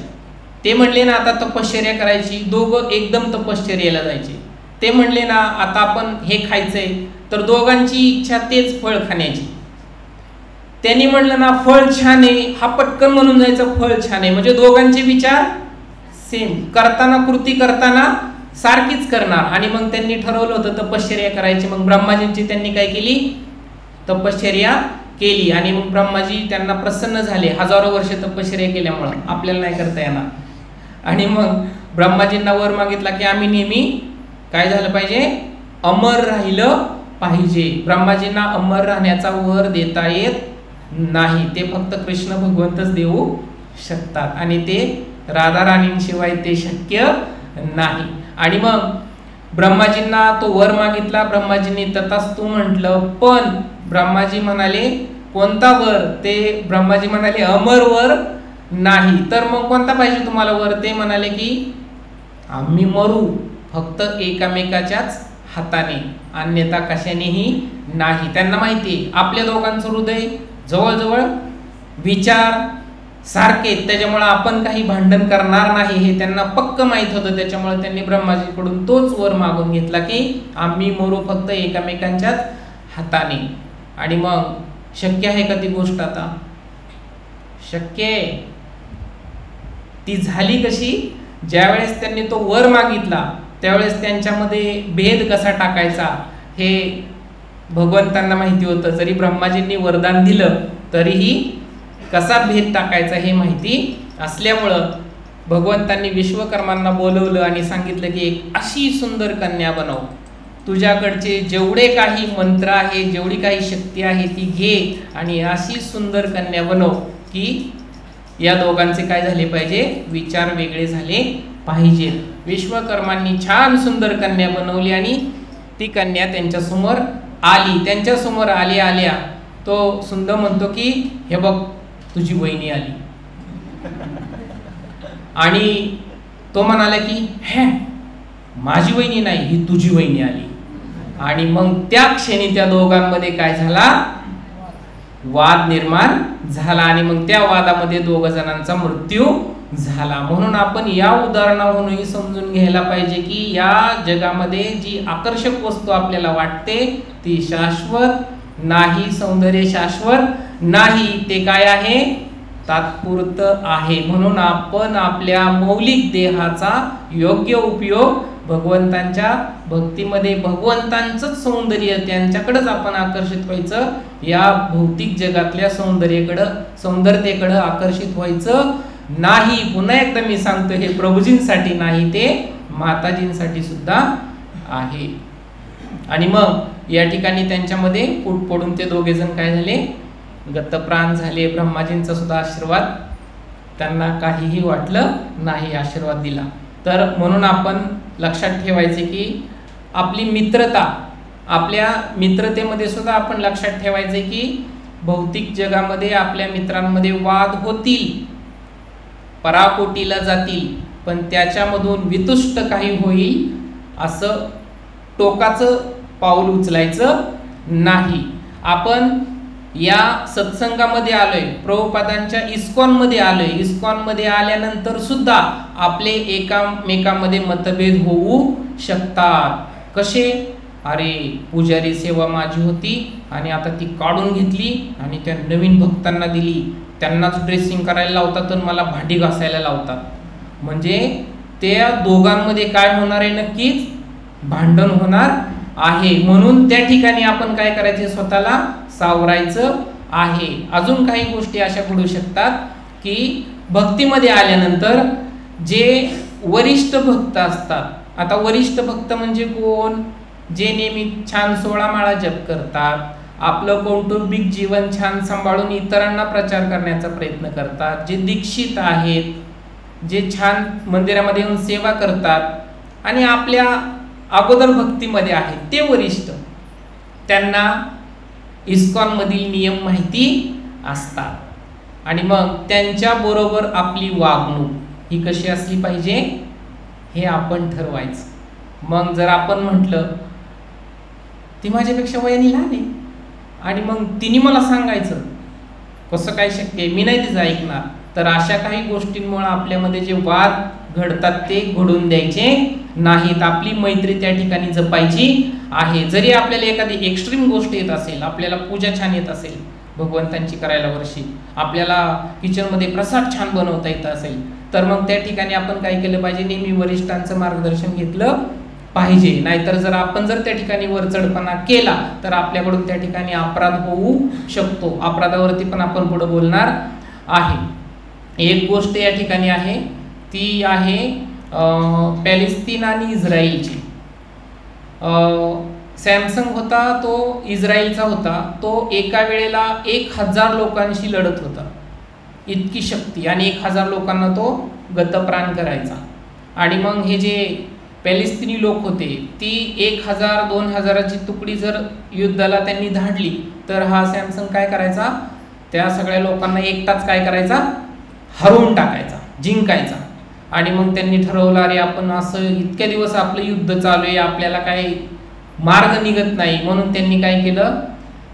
ते म्हणले ना आता तपश्चर्या करायची, दोघं एकदम तपश्चर्याला जायचे. ते म्हणले ना आता आपण हे खायचंय, तर दोघांची इच्छा तेच फळ खाण्याची. त्यांनी म्हणलं ना फळ छान आहे, हा पटकन म्हणून जायचं फळ छान आहे. म्हणजे दोघांचे विचार सेम, करताना कृती करताना सारखीच करणार. आणि मग त्यांनी ठरवलं होतं तपश्चर्या करायची. मग ब्रह्माजींची त्यांनी काय केली, तपश्चर्या केली आणि मग ब्रह्माजी त्यांना प्रसन्न झाले. हजारो वर्ष तपश्चर्या केल्यामुळं आपल्याला नाही करता येणार. आणि मग ब्रह्माजींना वर मागितला की आम्ही नेहमी काय झालं पाहिजे, अमर राहिलं पाहिजे. ब्रह्माजींना अमर राहण्याचा वर देता येत नाही, ते फक्त कृष्ण भगवंतच देऊ शकतात आणि ते राधा राणींशिवाय ते शक्य नाही. आणि मग ब्रह्माजींना तो वर मागितला, ब्रह्माजींनी तथास्तु म्हटलं. पण ब्रह्माजी म्हणाले कोणता वर, ते ब्रह्माजी म्हणाले अमर वर नाही. तर मग कोणता पाहिजे तुम्हाला वर, ते म्हणाले की आम्ही मरू फक्त एकामेकाच्याच हाताने, अन्यथा कशानेही नाही. त्यांना माहिती आहे आपल्या दोघांचं हृदय जवळजवळ विचार सारखे, त्याच्यामुळे आपण काही भांडण करणार नाही हे त्यांना पक्क माहीत होतं. त्याच्यामुळे त्यांनी ब्रह्माजीकडून तोच वर मागून घेतला की आम्ही मरू फक्त एकामेकांच्याच हाताने. आणि मग शक्य आहे का ती गोष्ट? आता शक्य आहे. ती झाली कशी? ज्यावेळेस त्यांनी तो वर मागितला त्यावेळेस त्यांच्यामध्ये भेद कसा टाकायचा हे भगवंतांना माहिती होतं. जरी ब्रह्माजींनी वरदान दिलं तरीही कसा भेद टाकायचा हे माहिती असल्यामुळं भगवंतांनी विश्वकर्मांना बोलवलं आणि सांगितलं की एक अशी सुंदर कन्या बनव. तुझ्याकडचे जेवढे काही मंत्र आहे, जेवढी काही शक्ती आहे ती घे आणि अशी सुंदर कन्या बनव की या दोघांचे काय झाले पाहिजे? विचार वेगळे झाले पाहिजे. विश्वकर्मांनी छान सुंदर कन्या बनवली आणि ती कन्या त्यांच्यासमोर आली. त्यांच्यासमोर आल्या तो सुंदर म्हणतो की हे बघ तुझी वहिनी आली. आणि तो म्हणाला की हे माझी वहिनी नाही, ही तुझी वहिनी आली. आणि मग त्या क्षणी त्या दोघांमध्ये काय झाला? वाद निर्माण झाला आणि मग त्या वादामध्ये दोघ जणांचा मृत्यू झाला. म्हणून आपण या उदाहरणावरूनही समजून घ्यायला पाहिजे की या जगामध्ये जी आकर्षक वस्तू आपल्याला वाटते ती शाश्वत नाही. सौंदर्य शाश्वत नाही, ते काय आहे? तात्पुरतं आहे. म्हणून आपण आपल्या मौलिक देहाचा योग्य उपयोग भगवंतांच्या भक्तीमध्ये, भगवंतांचंच सौंदर्य त्यांच्याकडेच आपण आकर्षित व्हायचं. या भौतिक जगातल्या सौंदर्याकडे आकर्षित व्हायचं नाही. पुन्हा एकदा मी सांगतो, हे प्रभूजींसाठी नाही, ते माताजींसाठी सुद्धा आहे. आणि मग या ठिकाणी त्यांच्यामध्ये फूट पडून ते दोघे जण काय झाले? गतप्राण झाले. ब्रह्माजींचा सुद्धा आशीर्वाद त्यांना काहीही वाटलं नाही, आशीर्वाद दिला. तर म्हणून आपण लक्षात ठेवायचे की आपली मित्रता, आपल्या मित्रतेमध्ये सुद्धा आपण लक्षात ठेवायचे की भौतिक जगामध्ये आपल्या मित्रांमध्ये वाद होतील, पराकोटीला जातील, पण त्याच्यामधून वितुष्ट काही होईल असं टोकाचं पाऊल उचलायचं नाही. आपण या सत्संगामध्ये आलोय, प्रभुपादांच्या इस्कॉनमध्ये आलोय. इस्कॉनमध्ये आल्यानंतर सुद्धा आपले एकामेकांमध्ये मतभेद होऊ शकतात. कसे? अरे पुजारी सेवा माझी होती आणि आता ती काढून घेतली आणि त्या नवीन भक्तांना दिली, त्यांनाच ड्रेसिंग करायला लावतात आणि मला भांडी घासायला लावतात. म्हणजे त्या दोघांमध्ये काय होणार आहे? नक्कीच भांडण होणार आहे. म्हणून त्या ठिकाणी आपण काय करायचे? स्वतःला सावरायचं आहे. अजून काही गोष्टी अशा घडू शकतात की भक्तीमध्ये आल्यानंतर जे वरिष्ठ भक्त असतात, आता वरिष्ठ भक्त म्हणजे कोण? जे नेहमी छान 16 माळा जप करतात, आपलं कौटुंबिक जीवन छान सांभाळून इतरांना प्रचार करण्याचा प्रयत्न करतात, जे दीक्षित आहेत, जे छान मंदिरामध्ये येऊन सेवा करतात आणि आपल्या अगोदर भक्तीमध्ये आहेत, ते वरिष्ठ. त्यांना इस्कॉनमधील नियम माहिती असतात आणि मग त्यांच्याबरोबर आपली वागणूक ही कशी असली पाहिजे हे आपण ठरवायचं. मग जर आपण म्हटलं ती माझ्यापेक्षा वयाने लहान आहे आणि मग तिने मला सांगायचं, कसं काय शक्य आहे? मी नाही तिचं ऐकणार. तर अशा काही गोष्टींमुळे आपल्यामध्ये जे वाद घडतात ते घडून द्यायचे नाहीत. आपली मैत्री त्या ठिकाणी जपायची आहे. जरी आपल्याला एखादी एक्स्ट्रीम गोष्ट येत असेल, आपल्याला पूजा छान येत असेल भगवंतांची करायला वर्षी, आपल्याला किचनमध्ये प्रसाद छान बनवता येत असेल, तर मग त्या ठिकाणी आपण काय केलं पाहिजे? नेहमी वरिष्ठांचं मार्गदर्शन घेतलं पाहिजे. नाहीतर जर त्या ठिकाणी वरचढपणा केला तर आपल्याकडून त्या ठिकाणी अपराध होऊ शकतो. अपराधावरती पण आपण पुढे बोलणार आहे. एक गोष्ट या ठिकाणी आहे ती आहे पॅलेस्तीन आणि इस्रायलची. सॅमसंग होता तो इस्रायलचा होता. तो एका वेळेला 1000 लोकांशी लढत होता, इतकी शक्ती, आणि 1000 लोकांना तो गतप्राण करायचा. आणि मग हे जे पॅलेस्तिनी लोक होते ती 1000-2000ची तुकडी जर युद्धाला त्यांनी धाडली तर हा सॅमसंग काय करायचा? त्या सगळ्या लोकांना एकटाच काय करायचा? हरवून टाकायचा, जिंकायचा. आणि मग त्यांनी ठरवलं, अरे आपण असं इतक्या दिवस आपलं युद्ध चालू आहे, आपल्याला काही मार्ग निघत नाही, म्हणून त्यांनी काय केलं,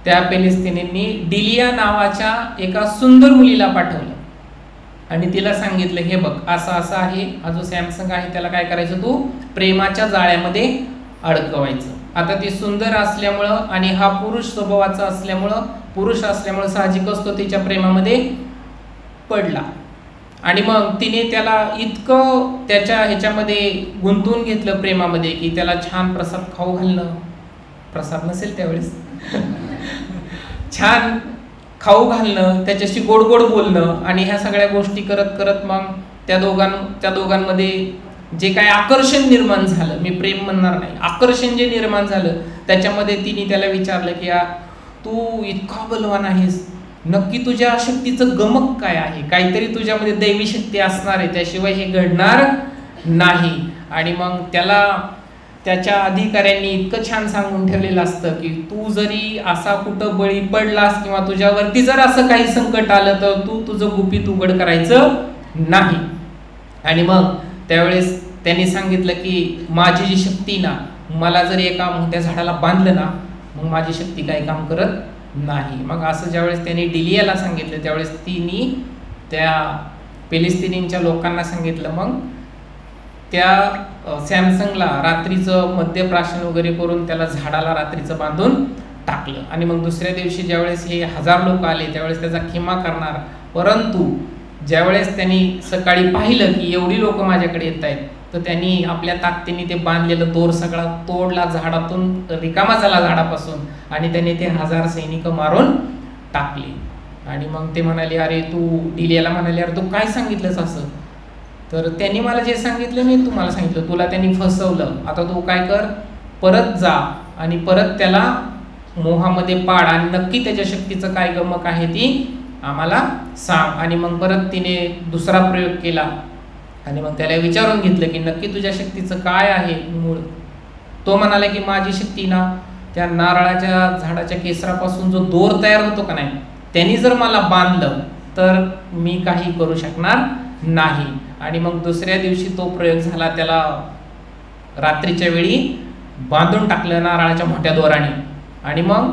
त्या पेलिस्तीनींनी डिलिया नावाच्या एका सुंदर मुलीला पाठवलं आणि तिला सांगितलं, हे बघ असं असं आहे, हा जो सॅमसंग आहे त्याला काय करायचं, तू प्रेमाच्या जाळ्यामध्ये अडकवायचं. आता ती सुंदर असल्यामुळं आणि हा पुरुष स्वभावाचा असल्यामुळं साहजिकच तो तिच्या प्रेमामध्ये पडला. आणि मग तिने त्याला इतकं त्याच्या ह्याच्यामध्ये गुंतवून घेतलं प्रेमामध्ये की त्याला छान प्रसाद खाऊ घालणं, प्रसाद नसेल त्यावेळेस छान खाऊ घालणं, त्याच्याशी गोड गोड बोलणं आणि ह्या सगळ्या गोष्टी करत करत मग त्या दोघांमध्ये जे काय आकर्षण निर्माण झालं, मी प्रेम म्हणणार नाही, आकर्षण जे निर्माण झालं त्याच्यामध्ये तिने त्याला विचारलं की तू इतका बलवान आहेस, नक्की तुझ्या शक्तीचं गमक काय आहे, काहीतरी तुझ्यामध्ये दैवी शक्ती असणार आहे, त्याशिवाय हे घडणार नाही. आणि मग त्याला त्याच्या अधिकाऱ्यांनी इतकं छान सांगून ठेवलेलं असतं की तू जरी असा कुठं बळी पडलास किंवा तुझ्यावरती जर असं काही संकट आलं तर तू तुझं गुपित उघड करायचं नाही. आणि मग त्यावेळेस त्यांनी सांगितलं की माझी जी शक्ती ना, मला जर एका मोठ्या झाडाला बांधलं ना, मग माझी शक्ती काही काम करत नाही. मग असं ज्यावेळेस त्यांनी डिलियाला सांगितलं त्यावेळेस तिने त्या पेलिस्तीनींच्या लोकांना सांगितलं. मग त्या सॅमसंगला रात्रीचं मद्यप्राशन वगैरे करून त्याला झाडाला रात्रीचं बांधून टाकलं. आणि मग दुसऱ्या दिवशी ज्यावेळेस हे 1000 लोक आले त्यावेळेस त्याचा खिमा करणार, परंतु ज्यावेळेस त्यांनी सकाळी पाहिलं की एवढी लोक माझ्याकडे येत आहेत, तर त्यांनी आपल्या ताकदीने ते बांधलेलं दोर सगळा तोडला, झाडातून रिकामा झाला झाडापासून, आणि त्यांनी ते 1000 सैनिक मारून टाकले. आणि मग ते म्हणाले, अरे तू डिलियाला म्हणाले, अरे तू काय सांगितलंस असं, तर त्यांनी मला जे सांगितलं मी तुम्हाला सांगितलं, तुला त्यांनी फसवलं, आता तू काय कर, परत जा आणि परत त्याला मोहामध्ये पाड आणि नक्की त्याच्या शक्तीचं काय गमक आहे ती आम्हाला सांग. आणि मग परत तिने दुसरा प्रयोग केला आणि मग त्याला विचारून घेतलं की नक्की तुझ्या शक्तीचं काय आहे मूळ. तो म्हणाला की माझी शक्ती ना, त्या नारळाच्या झाडाच्या केसरापासून जो दोर तयार होतो का नाही, त्यांनी जर मला बांधलं तर मी काही करू शकणार नाही. आणि मग दुसऱ्या दिवशी तो प्रयोग झाला, त्याला रात्रीच्या वेळी बांधून टाकलं नारळाच्या मोठ्या दोराने. आणि मग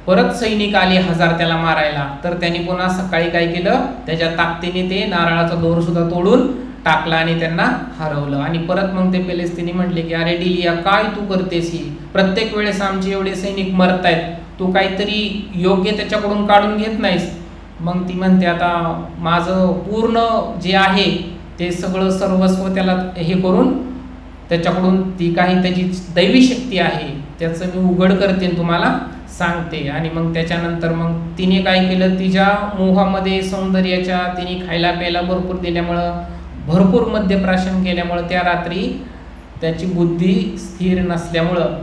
परत सैनिक आले 1000 त्याला मारायला, तर त्यांनी पुन्हा सकाळी काय केलं, त्याच्या ताकदीने ते नारळाचा दोर सुद्धा तोडून टाकला आणि त्यांना हरवलं. आणि परत मग ते पेलिस्तीनी म्हटले की अरे डिलिया काय तू करतेस, ही प्रत्येक वेळेस आमचे एवढे सैनिक मरतायत, तू काहीतरी योग्य त्याच्याकडून काढून घेत नाहीस. मग ती म्हणते, आता माझं पूर्ण जे आहे ते सगळं सर्वस्व त्याला हे करून त्याच्याकडून ती काही त्याची दैवी शक्ती आहे त्याचं मी उघड करते तुम्हाला सांगते. आणि मग त्याच्यानंतर मग तिने काय केलं, तिच्या मोहामध्ये सौंदर्याच्या तिने खायला प्यायला भरपूर दिल्यामुळं, भरपूर मद्यप्राशन केल्यामुळं त्या रात्री त्याची बुद्धी स्थिर नसल्यामुळं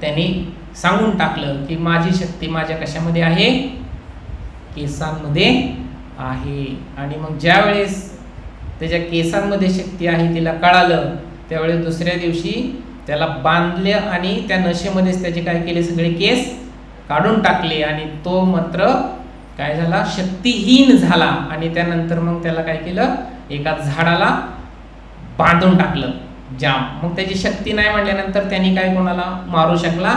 त्यांनी सांगून टाकलं की माझी शक्ती माझ्या कशामध्ये आहे, केसांमध्ये आहे. आणि मग ज्या वेळेस त्याच्या केसांमध्ये शक्ती आहे तिला कळालं, त्यावेळेस दुसऱ्या दिवशी त्याला बांधले आणि त्या नशेमध्येच त्याचे काय केले, सगळे केस काढून टाकले आणि तो मात्र काय झाला, शक्तिहीन झाला. आणि त्यानंतर मग त्याला काय केलं, एका झाडाला बांधून टाकलं जाम. मग त्याची शक्ती नाही म्हटल्यानंतर त्यांनी काय कोणाला मारू शकला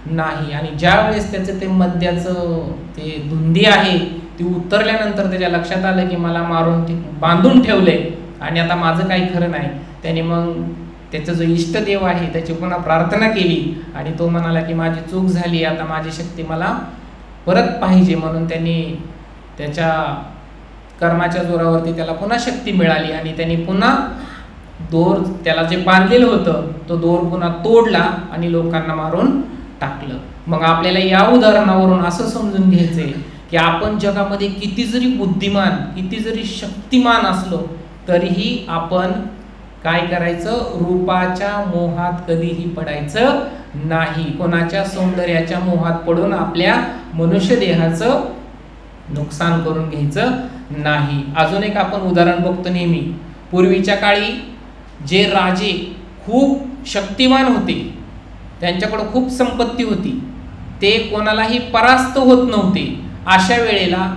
नाही. आणि ज्या वेळेस त्याचं ते मद्याचं ते धुंदी आहे ती उतरल्यानंतर त्याच्या लक्षात आलं की मला मारून ते बांधून ठेवले आणि आता माझं काही खरं नाही. त्याने मग त्याचा जो इष्टदेव आहे त्याची पुन्हा प्रार्थना केली आणि तो म्हणाला की माझी चूक झाली, आता माझी शक्ती मला परत पाहिजे. म्हणून त्यांनी त्याच्या कर्माच्या जोरावरती त्याला पुन्हा शक्ती मिळाली आणि त्यांनी पुन्हा दोर त्याला जे बांधलेलं होतं तो दोर पुन्हा तोडला आणि लोकांना मारून टाकलं. मग आपल्याला या उदाहरणावरून असं समजून घ्यायचंय की आपण जगामध्ये किती जरी बुद्धिमान, किती जरी शक्तिमान असलो तरीही आपण काय करायचं, रूपाच्या मोहात कधीही पडायचं नाही, कोणाच्या सौंदर्याच्या मोहात पडून आपल्या मनुष्य देहाचं नुकसान करून घ्यायचं नाही. अजून एक आपण उदाहरण बघतो नेहमी, पूर्वीच्या काळी जे राजे खूप शक्तिमान होते, त्यांच्याकडे खूप संपत्ती होती, ते कोणालाही परास्त होत नव्हते, अशा वेळेला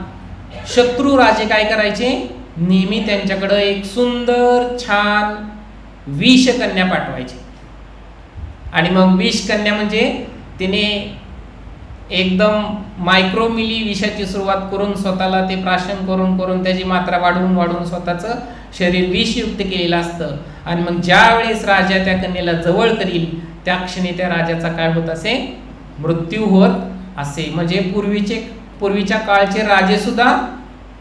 शत्रू राजे काय करायचे, नेहमी त्यांच्याकडं एक सुंदर छान विषकन्या पाठवायची. आणि मग विषकन्या म्हणजे तिने एकदम मायक्रो मिली विषाची सुरुवात करून स्वतःला ते प्राशन करून करून त्याची मात्रा वाढवून वाढवून स्वतःचं शरीर विषयुक्त केलेलं असतं. आणि मग ज्या वेळेस राजा त्या कन्येला जवळ करील त्या क्षणी त्या राजाचा काय होत असे, मृत्यू होत असे. म्हणजे पूर्वीच्या काळचे राजे सुद्धा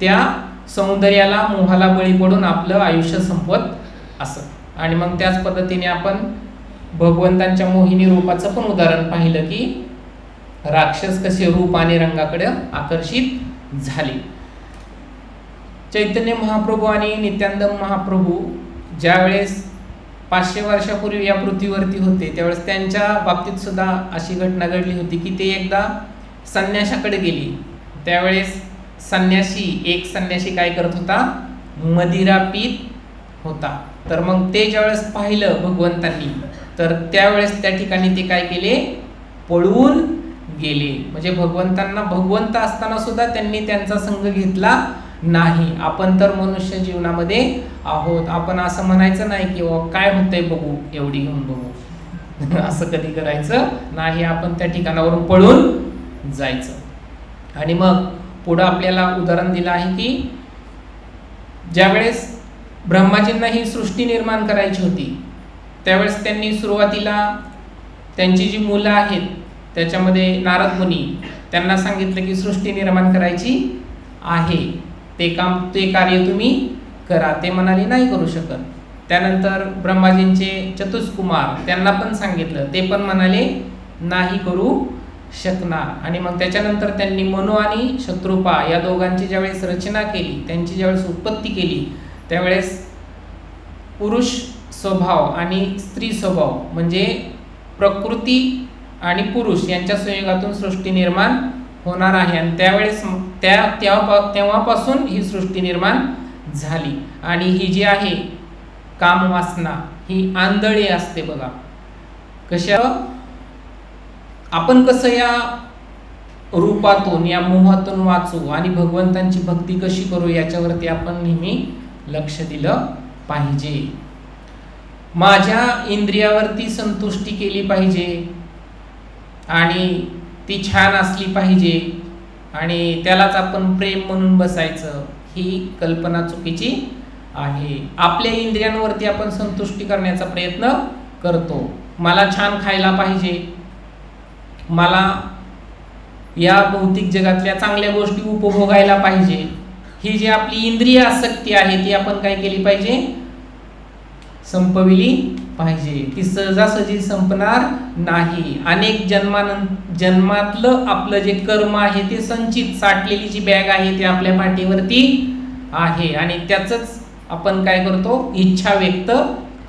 त्या सौंदर्याला मोहाला बळी पडून आपलं आयुष्य संपवत असत. आणि मग त्याच पद्धतीने आपण भगवंतांच्या मोहिनी रूपाचं पण उदाहरण पाहिलं की राक्षस कसे रूप आणि रंगाकडे आकर्षित झाले. चैतन्य महाप्रभू आणि नित्यानंद महाप्रभू ज्यावेळेस 500 वर्षापूर्वी या पृथ्वीवरती होते त्यावेळेस त्यांच्या बाबतीत सुद्धा अशी घटना घडली होती की ते एकदा संन्याशाकडे गेली. त्यावेळेस एक संन्यासी काय करत होता, मदिरा पीत होता. तर मग ते ज्यावेळेस पाहिलं भगवंतांनी तर त्यावेळेस त्या ठिकाणी ते काय केले, पळून गेले. म्हणजे भगवंत असताना सुद्धा त्यांनी त्यांचा संग घेतला नाही. आपण तर मनुष्य जीवनामध्ये आहोत, आपण असं म्हणायचं नाही की काय होतंय बघू, एवढी घेऊन बघू असं कधी करायचं नाही. आपण त्या ठिकाणावरून पळून जायचं. आणि मग पुढं आपल्याला उदाहरण दिलं आहे की ज्यावेळेस ब्रह्माजींना ही सृष्टी निर्माण करायची होती त्यावेळेस त्यांनी सुरुवातीला त्यांची जी मुलं आहेत त्याच्यामध्ये नारद मुनी त्यांना सांगितलं की सृष्टी निर्माण करायची आहे, ते कार्य तुम्ही करा. ते म्हणाले नाही करू शकत. त्यानंतर ब्रह्माजींचे चतुष्कुमार त्यांना पण सांगितलं, ते पण म्हणाले नाही करू शकणार. आणि मग त्याच्यानंतर त्यांनी मनु आणि शत्रुपा या दोघांची ज्यावेळेस रचना केली, त्यांची ज्यावेळेस उत्पत्ती केली त्यावेळेस पुरुष स्वभाव आणि स्त्री स्वभाव म्हणजे प्रकृती आणि पुरुष यांच्या संयोगातून सृष्टी निर्माण होणार आहे. आणि त्यावेळेस तेव्हापासून ही सृष्टी निर्माण झाली. आणि ही जी आहे कामवासना ही आंधळी असते बघा. कशा आपण कसं या रूपातून या मोहातून वाचू आणि भगवंतांची भक्ती कशी करू याच्यावरती आपण नेहमी लक्ष दिलं पाहिजे. माझ्या इंद्रियावरती संतुष्टी केली पाहिजे आणि ती छान असली पाहिजे आणि त्यालाच आपण प्रेम म्हणून बसायचं, ही कल्पना चुकीची आहे. आपल्या इंद्रियांवरती आपण संतुष्टी करण्याचा प्रयत्न करतो. मला छान खायला पाहिजे, मला या भौतिक जगातल्या चांगल्या गोष्टी उपभोगायला पाहिजे, ही जी आपली इंद्रिय आसक्ती आहे ती आपण काय केली पाहिजे, संपविली पाहिजे. ती सहजासहजी संपणार नाही. अनेक जन्मातलं आपलं जे कर्म आहे ते संचित साठलेली जी बॅग आहे ती आपल्या पाठीवरती आहे आणि त्याचंच आपण काय करतो, इच्छा व्यक्त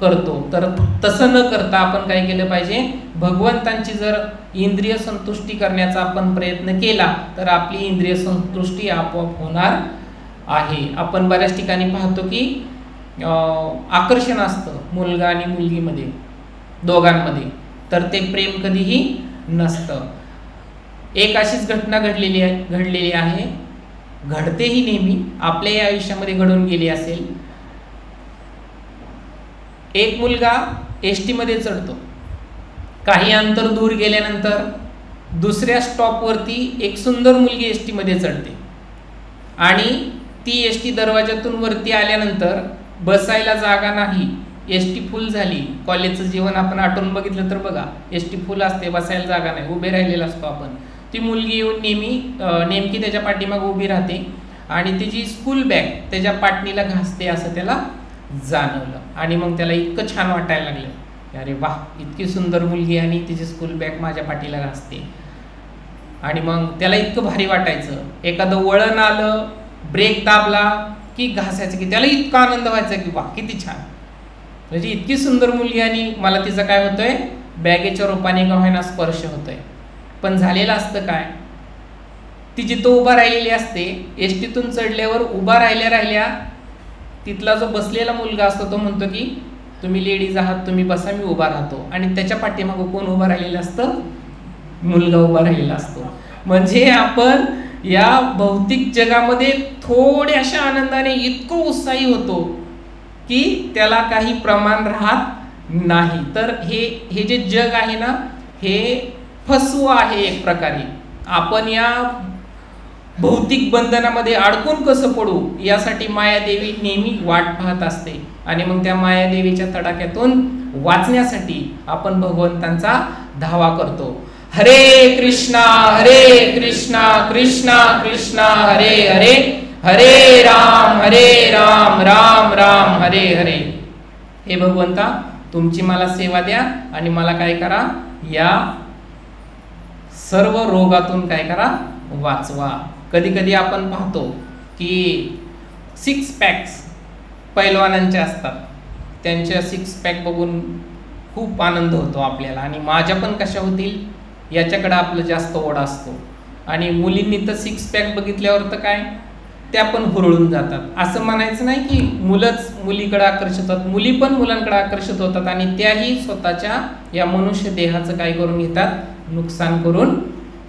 करतो. तर तसं न करता आपण काय केलं पाहिजे, भगवंतांची जर इंद्रिय संतुष्टी करण्याचा आपण प्रयत्न केला तर आपली इंद्रिय संतुष्टी आपोआप होणार आहे. आपण बऱ्याच ठिकाणी पाहतो की आकर्षण असतं मुलगा आणि मुलगीमध्ये दोघांमध्ये, तर ते प्रेम कधीही नसतं. एक अशीच घटना घडलेली आहे, घडतेही नेहमी, आपल्याही आयुष्यामध्ये घडून गेली असेल. एक मुलगा एस टीमध्ये चढतो, काही अंतर दूर गेल्यानंतर दुसऱ्या स्टॉपवरती एक सुंदर मुलगी एस टीमध्ये चढते आणि ती एस टी दरवाजातून वरती आल्यानंतर बसायला जागा नाही, एस टी फुल झाली. कॉलेजचं जीवन आपण आठवून बघितलं तर बघा, एस टी फुल असते, बसायला जागा नाही, उभे राहिलेला असतो आपण. ती मुलगी येऊन नेमकी त्याच्या पाठीमागे उभी राहते आणि तिची स्कूल बॅग त्याच्या पाटणीला घासते असं त्याला जाणवलं. आणि मग त्याला इतकं छान वाटायला लागलं की अरे वाह, इतकी सुंदर मुलगी आणि तिची स्कूल बॅग माझ्या पाठीला घासते. आणि मग त्याला इतकं भारी वाटायचं, एखादं वळण आलं, ब्रेक दाबला की घासायचं, की त्याला इतका आनंद व्हायचा की वाह किती छान, म्हणजे इतकी सुंदर मुलगी आणि मला तिचं काय होतंय, बॅगेच्या रूपाने का होईना स्पर्श होतोय. पण झालेलं असतं काय, ती जिथं उभा राहिलेली असते, एस टीतून चढल्यावर उभा राहिल्या तिथला जो बसलेला मुलगा असतो तो म्हणतो की तुम्ही लेडीज आहात, तुम्ही बसा, मी उभा राहतो. आणि त्याच्या पाठीमागं कोण उभा राहिलेलं असतं, मुलगा उभा राहिलेला असतो. म्हणजे आपण या भौतिक जगामध्ये थोड्याशा आनंदाने इतकं उत्साही होतो की त्याला काही प्रमाण राहत नाही. तर हे जे जग आहे ना, हे फसवं आहे एक प्रकारे. आपण या भौतिक बंधनामध्ये अडकून कसं पडू यासाठी मायादेवी नेहमी वाट पाहत असते. आणि मग त्या मायादेवीच्या तडाख्यातून वाचण्यासाठी आपण भगवंतांचा धावा करतो. हरे कृष्णा कृष्णा कृष्णा हरे हरे, हरे राम राम राम हरे हरे. हे भगवंता, तुमची मला सेवा द्या आणि मला काय करा, या सर्व रोगातून काय करा, वाचवा. कधी कधी आपण पाहतो की 6 पॅक्स पैलवानांचे असतात, त्यांच्या 6 पॅक बघून खूप आनंद होतो आपल्याला, आणि माझ्या पण कशा होतील याच्याकडे आपलं जास्त ओढ असतो. आणि मुलींनी तर 6 पॅक बघितल्यावर तर काय, त्या पण हुरळून जातात. असं म्हणायचं नाही की मुलंच मुलीकडे आकर्षित होतात, मुली पण मुलांकडे आकर्षित होतात, आणि त्याही स्वतःच्या या मनुष्य देहाचं काय करून घेतात, नुकसान करून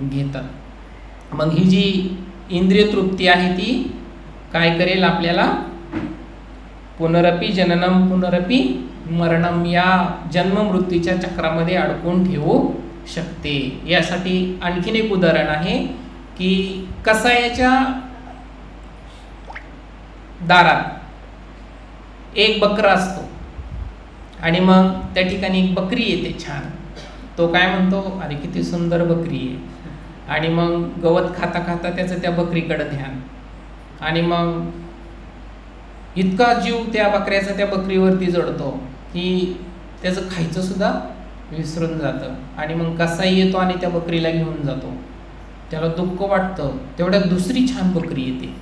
घेतात. मग ही जी इंद्रिय तृप्ती आहे ती काय करेल, आपल्याला पुनरपी जननम पुनरपी मरणम या जन्म मृत्यूच्या चक्रामध्ये अडकून ठेवू शकते. यासाठी आणखीन एक उदाहरण आहे की कसायाच्या दारात एक बकरा असतो आणि मग त्या ठिकाणी एक बकरी येते छान. तो काय म्हणतो, अरे किती सुंदर बकरी आहे. आणि मग गवत खाता खाता त्याचं त्या बकरीकडे ध्यान, आणि मग इतका जीव त्या बकऱ्याचा त्या बकरीवरती जडतो की त्याचं खायचं सुद्धा विसरून जातं. आणि मग कसाही येतो आणि त्या बकरीला घेऊन जातो. त्याला दुःख वाटतं, तेवढ्यात दुसरी छान बकरी येते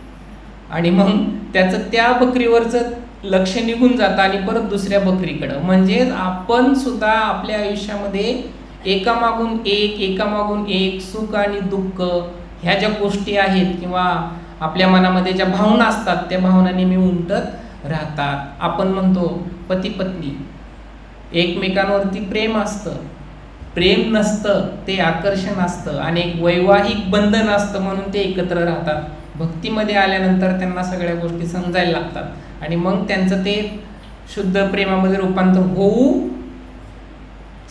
आणि मग त्याचं त्या बकरीवरचं लक्ष निघून जातं आणि परत दुसऱ्या बकरीकडं. म्हणजेच आपण सुद्धा आपल्या आयुष्यामध्ये एकामागून एक सुख आणि दुःख ह्या ज्या गोष्टी आहेत किंवा आपल्या मनामध्ये ज्या भावना असतात त्या भावना नेहमी उमटत राहतात. आपण म्हणतो पती पत्नी एकमेकांवरती प्रेम असतं, प्रेम नसतं ते आकर्षण असतं, आणि एक वैवाहिक बंधन असतं म्हणून ते एकत्र राहतात. भक्तीमध्ये आल्यानंतर त्यांना सगळ्या गोष्टी समजायला लागतात आणि मग त्यांचं ते शुद्ध प्रेमामध्ये रूपांतर होऊ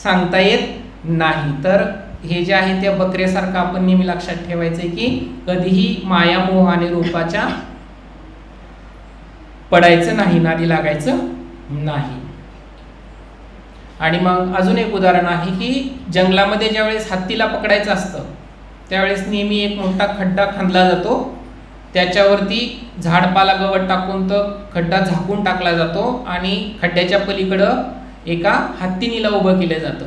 सांगता येत नाही. तर हे जे आहे त्या बकऱ्यासारखं आपण नेहमी लक्षात ठेवायचंय की कधीही मायामोह आणि रूपाच्या पडायचं नाही, नादी लागायचं नाही. आणि मग अजून एक उदाहरण आहे की जंगलामध्ये ज्यावेळेस हत्तीला पकडायचं असतं त्यावेळेस नेहमी एक मोठा खड्डा खणला जातो, त्याच्यावरती झाडपाला गवत टाकून तो खड्डा झाकून टाकला जातो आणि खड्ड्याच्या पलीकडं एका हत्तीनीला उभं केलं जातं.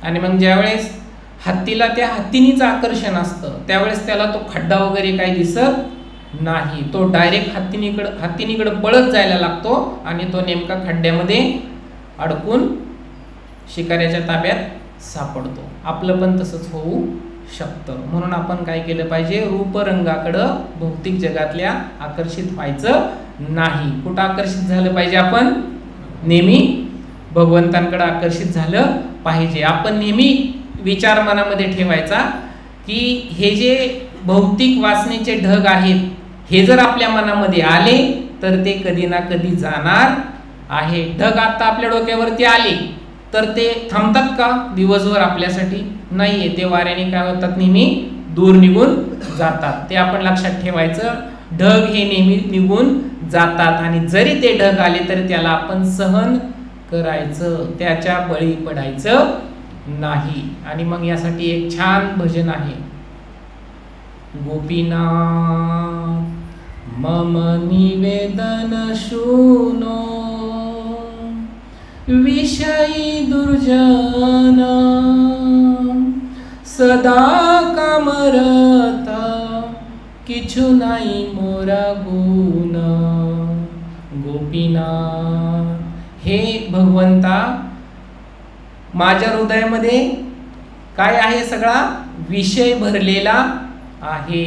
आणि मग ज्यावेळेस हत्तीला त्या हत्तीनीचं आकर्षण असतं त्यावेळेस त्याला तो खड्डा वगैरे काही दिसत नाही, तो डायरेक्ट हत्तीनीकडं पळत जायला लागतो आणि तो नेमका खड्ड्यामध्ये अडकून शिकाऱ्याच्या ताब्यात सापडतो. आपलं पण तसंच होऊ शकतं. म्हणून आपण काय केलं पाहिजे, रूपरंगाकडं भौतिक जगातल्या आकर्षित व्हायचं नाही. कुठं आकर्षित झालं पाहिजे, आपण नेहमी भगवंतांकडे आकर्षित झालं पाहिजे. आपण नेहमी विचार मनामध्ये ठेवायचा की हे जे भौतिक वासनेचे ढग आहेत हे जर आपल्या मनामध्ये आले तर ते कधी ना कधी जाणार आहे. ढग आता आपल्या डोक्यावरती आले तर ते थांबतात का दिवसभर आपल्यासाठी? नाहीये, ते वाऱ्याने काय होतात, नेहमी दूर निघून जातात. ते आपण लक्षात ठेवायचं. ढग हे नेहमी निघून जातात आणि जरी ते ढग आले तरी त्याला आपण सहन करायचं, त्याच्या बळी पडायचं नाही. आणि मग यासाठी एक छान भजन आहे, गोपीनाथ मम निवेदन शूनो विषयी दुर्जन सदा कामरत किछु नाही मोरा गुण. गोपीनाथ, हे भगवंता माझ्या हृदयामध्ये काय आहे, सगळा विषय भरलेला आहे.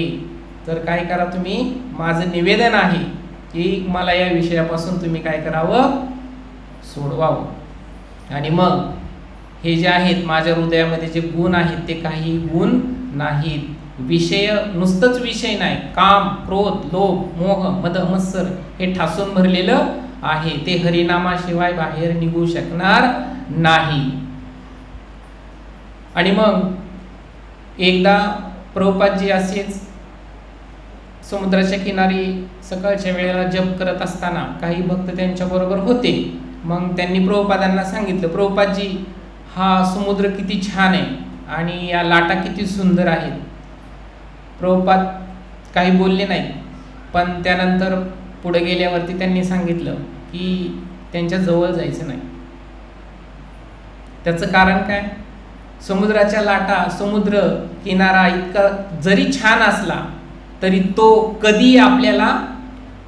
तर काय करा तुम्ही, माझं निवेदन आहे की मला या विषयापासून तुम्ही काय करावं, सोडवावं. आणि मग हे जे आहेत माझ्या हृदयामध्ये जे गुण आहेत ते काही गुण नाहीत, विषय नुसतंच विषय नाही, काम, क्रोध, लोभ, मोह, मद, मत्सर हे ठासून भरलेलं आहे. ते हरिनामाशिवाय बाहेर निघू शकणार नाही. आणि मग एकदा प्रभुपादजी असेच समुद्राच्या किनारी सकाळच्या वेळेला जप करत असताना काही भक्त त्यांच्याबरोबर होते. मग त्यांनी प्रभुपादांना सांगितलं, प्रभुपादजी हा समुद्र किती छान आहे आणि या लाटा किती सुंदर आहेत. प्रभुपाद काही बोलले नाहीत, पण त्यानंतर पुढे गेल्यावरती त्यांनी सांगितलं की त्यांच्या जवळ जायचं नाही. त्याचं कारण काय? समुद्राच्या लाटा, समुद्र किनारा इतका जरी छान असला तरी तो कधी आपल्याला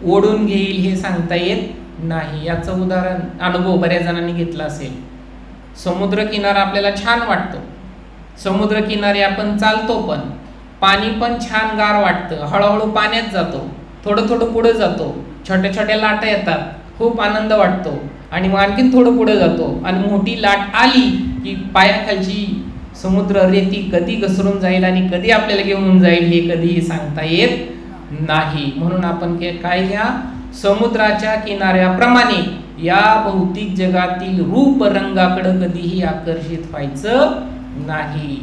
ओढून घेईल हे सांगता येत नाही. याचं उदाहरण अनुभव बऱ्याच जणांनी घेतला असेल. समुद्र किनारा आपल्याला छान वाटतो, समुद्र किनारी आपण चालतो, पण पाणी पण छान गार वाटतं. हळूहळू पाण्यात जातो, थोडं थोडं पुढे जातो, छोट्या छोट्या लाटा येतात, खूप आनंद वाटतो. आणि मग आणखीन थोडं पुढे जातो आणि मोठी लाट आली की पायाखालची समुद्र रेती कधी घसरून जाईल आणि कधी आपल्याला घेऊन जाईल हे कधीही सांगता येत नाही. म्हणून आपण काय घ्या, समुद्राच्या किनाऱ्याप्रमाणे या भौतिक जगातील रूप रंगाकडे कधीही आकर्षित व्हायचं नाही.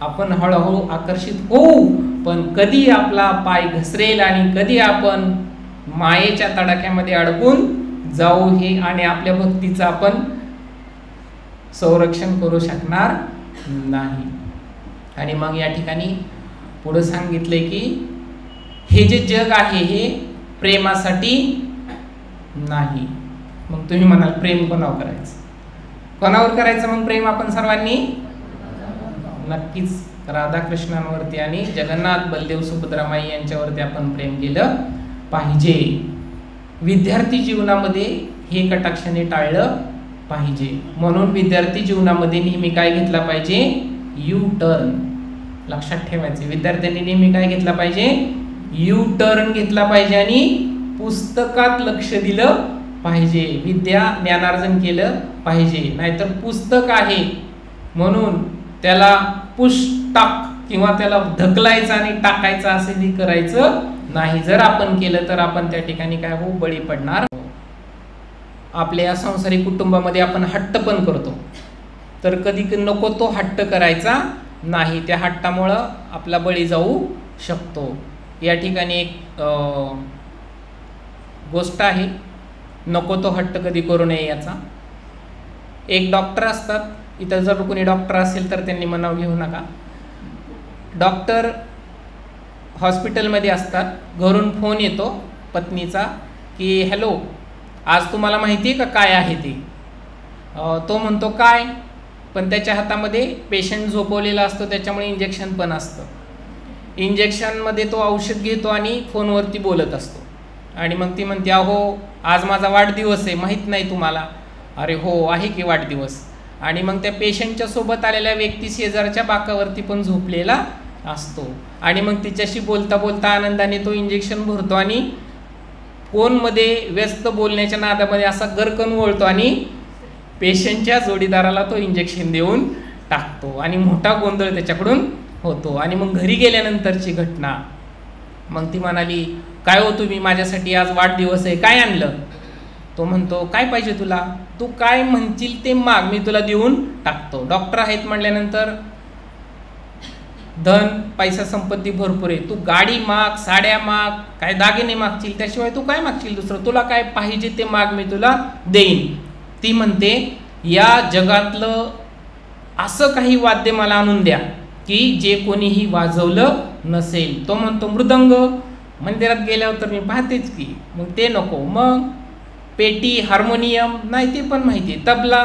आपण हळूहळू आकर्षित होऊ, पण कधी आपला पाय घसरेल आणि कधी आपण मायेच्या तडाख्यामध्ये अडकून जाऊ हे आणि आपल्या भक्तीचं आपण संरक्षण करू शकणार नाही. आणि मग या ठिकाणी पुढे सांगितले की हे जे जग आहे हे प्रेमासाठी नाही. मग तुम्ही म्हणाल प्रेम कोणावर करायचं? कोणावर करायचं मग प्रेम? आपण सर्वांनी नक्कीच राधाकृष्णांवरती आणि जगन्नाथ, बलदेव, सुभद्रामाई यांच्यावरती आपण प्रेम केलं पाहिजे. विद्यार्थी जीवनामध्ये हे कटाक्षाने टाळलं पाहिजे. म्हणून विद्यार्थी जीवनामध्ये नेहमी काय घेतला पाहिजे? U turn. लक्षात ठेवायचे, विद्यार्थ्यांनी नेहमी काय घेतला पाहिजे? यू टर्न घेतला पाहिजे आणि पुस्तकात लक्ष दिलं पाहिजे, विद्या ज्ञानार्जन केलं पाहिजे. नाहीतर पुस्तक आहे म्हणून त्याला पुश टाक किंवा त्याला ढकलायचं आणि टाकायचं असंही करायचं नाही. जर आपण केलं तर आपण त्या ठिकाणी काय हो, बळी पडणार. आपल्या संसारिक कुटुंबामध्ये आपण हट्ट पण करतो, तर कधी नको तो हट्ट करायचा नाही. त्या हट्टामुळं आपला बळी जाऊ शकतो. या ठिकाणी एक गोष्ट आहे, नको तो हट्ट कधी करू नये याचा. एक डॉक्टर असतात, इथं जर कोणी डॉक्टर असेल तर त्यांनी मनाव घेऊ नका. डॉक्टर हॉस्पिटलमध्ये असतात, घरून फोन येतो पत्नीचा की हॅलो, आज तुम्हाला माहिती आहे का काय आहे ते? तो म्हणतो काय? पण त्याच्या हातामध्ये पेशंट झोपवलेला असतो, त्याच्यामुळे इंजेक्शन पण असतं. इंजेक्शनमध्ये तो औषध घेतो आणि फोनवरती बोलत असतो. आणि मग ती म्हणते अहो आज माझा वाढदिवस आहे, माहीत नाही तुम्हाला? अरे हो आहे की वाढदिवस. आणि मग त्या पेशंटच्या सोबत आलेल्या व्यक्ती शेजारच्या बाकावरती पण झोपलेला असतो. आणि मग तिच्याशी बोलता बोलता आनंदाने तो इंजेक्शन भरतो आणि फोनमध्ये व्यस्त बोलण्याच्या नादामध्ये असा गरकन वळतो आणि पेशंटच्या जोडीदाराला तो इंजेक्शन देऊन टाकतो आणि मोठा गोंधळ त्याच्याकडून होतो. आणि मग घरी गेल्यानंतरची घटना, मग ती म्हणाली काय हो तुम्ही, माझ्यासाठी आज वाढदिवस आहे, काय आणलं? तो म्हणतो काय पाहिजे तुला? तू काय म्हणशील ते माग, मी तुला देऊन टाकतो. डॉक्टर आहेत म्हटल्यानंतर धन पैसा संपत्ती भरपूर आहे, तू गाडी माग, साड्या माग, काय दागिने मागशील, त्याशिवाय तू काय मागशील दुसरं? तुला काय पाहिजे ते माग, मी तुला देईन. ती म्हणते या जगातलं असं काही वाद्य मला आणून द्या की जे कोणीही वाजवलं नसेल. तो म्हणतो मृदंग. मंदिरात गेल्यावर तर मी पाहतेच की, मग ते नको. मग पेटी, हार्मोनियम नाही ते पण माहिती, तबला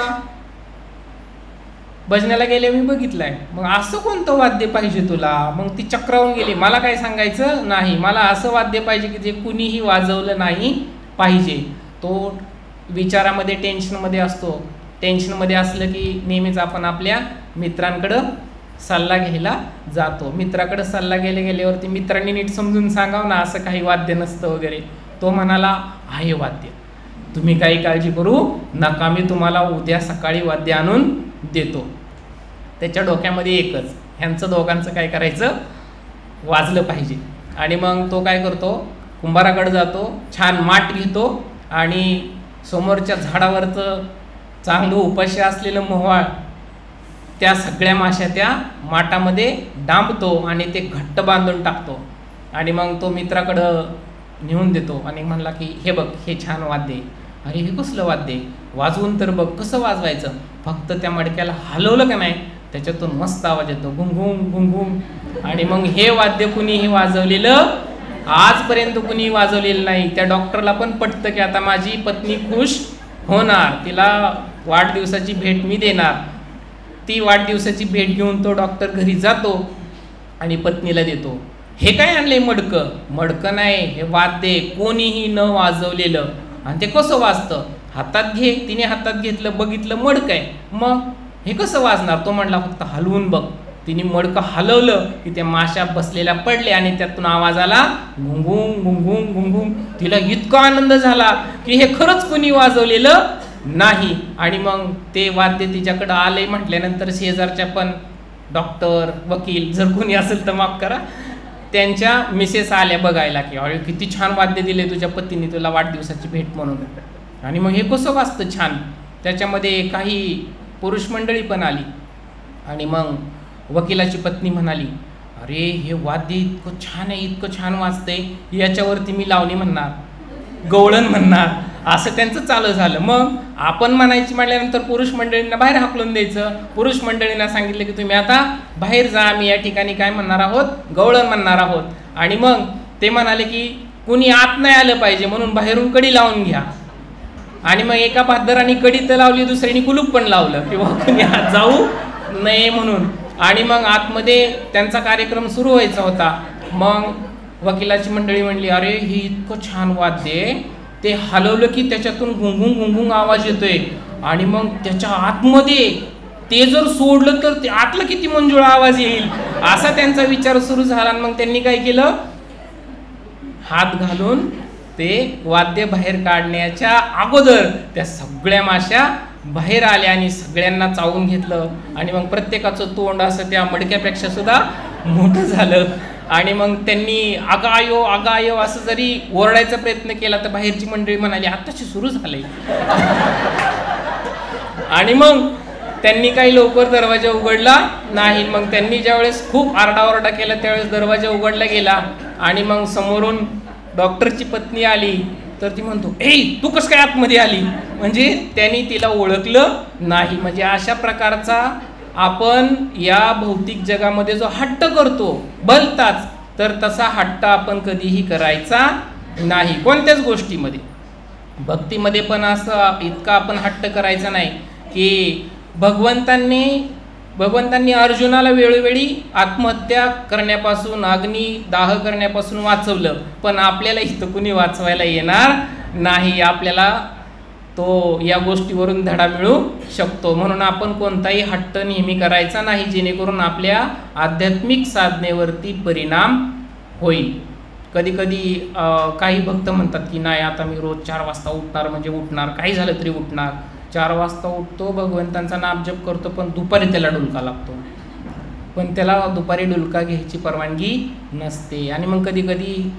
भजनाला गेले मी बघितलंय. मग असं कोणतं वाद्य पाहिजे तुला? मग ती चक्रावून गेली, मला काय सांगायचं नाही, मला असं वाद्य पाहिजे की जे कुणीही वाजवलं नाही पाहिजे. तो विचारामध्ये टेन्शनमध्ये असतो. टेन्शनमध्ये असलं की नेहमीच आपण आपल्या मित्रांकडं सल्ला घ्यायला जातो. मित्राकडे सल्ला गेल्यावरती मित्रांनी नीट समजून सांगावं ना असं काही वाद्य नसतं वगैरे. तो म्हणाला आहे वाद्य, तुम्ही काही काळजी करू नका, मी तुम्हाला उद्या सकाळी वाद्य आणून देतो. त्याच्या डोक्यामध्ये एकच, ह्यांचं दोघांचं काय करायचं? वाजलं पाहिजे. आणि मग तो काय करतो, कुंभाराकडे जातो, छान माठ घेतो आणि समोरच्या झाडावरचं चांगलं उपाशी असलेलं मोहवाळ त्या सगळ्या माश्या त्या माठामध्ये डांबतो आणि ते घट्ट बांधून टाकतो. आणि मग तो मित्राकडं नेऊन देतो आणि म्हणला की हे बघ, हे छान वाद्य आहे. अरे हे कसलं वाद्य आहे, वाजवून तर बघ कसं वाजवायचं. फक्त त्या मडक्याला हलवलं का नाही, त्याच्यातून मस्त आवाज येतो, घुंघुम घुंघुम. आणि मग हे वाद्य कुणीही वाजवलेलं आजपर्यंत कुणी वाजवलेलं नाही. त्या डॉक्टरला पण पटतं की आता माझी पत्नी खुश होणार, तिला वाढदिवसाची भेट मी देणार. ती वाढदिवसाची भेट घेऊन तो डॉक्टर घरी जातो आणि पत्नीला देतो. हे काय आणलंय मडकं? मडकं नाही, हे वाद्य कोणीही न वाजवलेलं. आणि ते कसं वाजतं? हातात घे. तिने हातात घेतलं, बघितलं मडकं आहे. मग हे कसं वाजणार? तो म्हणला फक्त हलवून बघ. तिने मडकं हलवलं की त्या माश्या बसलेल्या पडल्या आणि त्यातून आवाज आला घुंघुम घुंघुम घुंघुम. तिला इतका आनंद झाला की हे खरंच कोणी वाजवलेलं नाही. आणि मग ते वाद्य तिच्याकडं आले म्हटल्यानंतर शेजारच्या पण डॉक्टर, वकील, जर कोणी असेल तर माफ करा, त्यांच्या मिसेस आल्या बघायला की अरे किती छान वाद्य दिले तुझ्या पत्नीने तुला वाढदिवसाची भेट म्हणून. आणि मग हे कसं वाजतं छान. त्याच्यामध्ये काही पुरुष मंडळी पण आली. आणि मग वकिलाची पत्नी म्हणाली, अरे हे वाद्य इतकं छान आहे, इतकं छान वाजतंय, याच्यावरती मी लावणी म्हणणार, गवळण म्हणणार, असं त्यांचं चालू झालं. मग आपण म्हणायची म्हटल्यानंतर पुरुष मंडळींना बाहेर हाकलून द्यायचं. पुरुष मंडळींना सांगितलं की तुम्ही आता बाहेर जा, आम्ही या ठिकाणी काय म्हणणार आहोत, गवळण म्हणणार आहोत. आणि मग ते म्हणाले की कुणी आत नाही आलं पाहिजे म्हणून बाहेरून कडी लावून घ्या. आणि मग एका बहादरांनी कडी तर लावली, दुसऱ्यानी कुलूप पण लावलं किंवा कुणी आत जाऊ नये म्हणून. आणि मग आतमध्ये त्यांचा कार्यक्रम सुरू व्हायचा होता. मग वकिलाची मंडळी म्हणली, अरे हे इतकं छान वाद्य, ते हलवलं की त्याच्यातून घुंघुंग घुंघुंग आवाज येतोय. आणि मग त्याच्या आतमध्ये ते जर सोडलं तर ते आतलं किती मंजुळा आवाज येईल, असा त्यांचा विचार सुरू झाला. मग त्यांनी काय केलं, हात घालून ते वाद्य बाहेर काढण्याच्या अगोदर त्या सगळ्या माश्या बाहेर आल्या आणि सगळ्यांना चावून घेतलं. आणि मग प्रत्येकाचं तोंड असं त्या मडक्यापेक्षा सुद्धा मोठं झालं. आणि मग त्यांनी आगायो आगायो असं जरी ओरडायचा प्रयत्न केला तर बाहेरची मंडळी म्हणाली आत्ताशी सुरू झालंय. आणि मग त्यांनी काही लवकर दरवाजा उघडला नाही. मग त्यांनी ज्यावेळेस खूप आरडाओरडा केला त्यावेळेस दरवाजा उघडला गेला. आणि मग समोरून डॉक्टरची पत्नी आली तर ती म्हणतो, ए तू कसं काय आतमध्ये आली? म्हणजे त्यांनी तिला ओळखलं नाही. म्हणजे अशा प्रकारचा आपण या भौतिक जगामध्ये जो हट्ट करतो भलताच, तर तसा हट्ट आपण कधीही करायचा नाही कोणत्याच गोष्टीमध्ये. भक्तीमध्ये पण असं इतका आपण हट्ट करायचा नाही की भगवंतांनी अर्जुनाला वेळोवेळी आत्महत्या करण्यापासून, अग्निदाह करण्यापासून वाचवलं, पण आपल्याला इथं कुणी वाचवायला येणार नाही. आपल्याला तो या गोष्टीवरून धडा मिळू शकतो. म्हणून आपण कोणताही हट्ट नेहमी करायचा नाही जेणेकरून आपल्या आध्यात्मिक साधनेवरती परिणाम होईल. कधी कधी काही भक्त म्हणतात की नाही आता मी रोज 4 वाजता उठणार म्हणजे उठणार, काही झालं तरी उठणार. 4 वाजता उठतो, भगवंतांचा नामजप करतो, पण दुपारी त्याला डुलका लागतो. पण त्याला दुपारी डुलका घ्यायची परवानगी नसते. आणि मग कधी कधी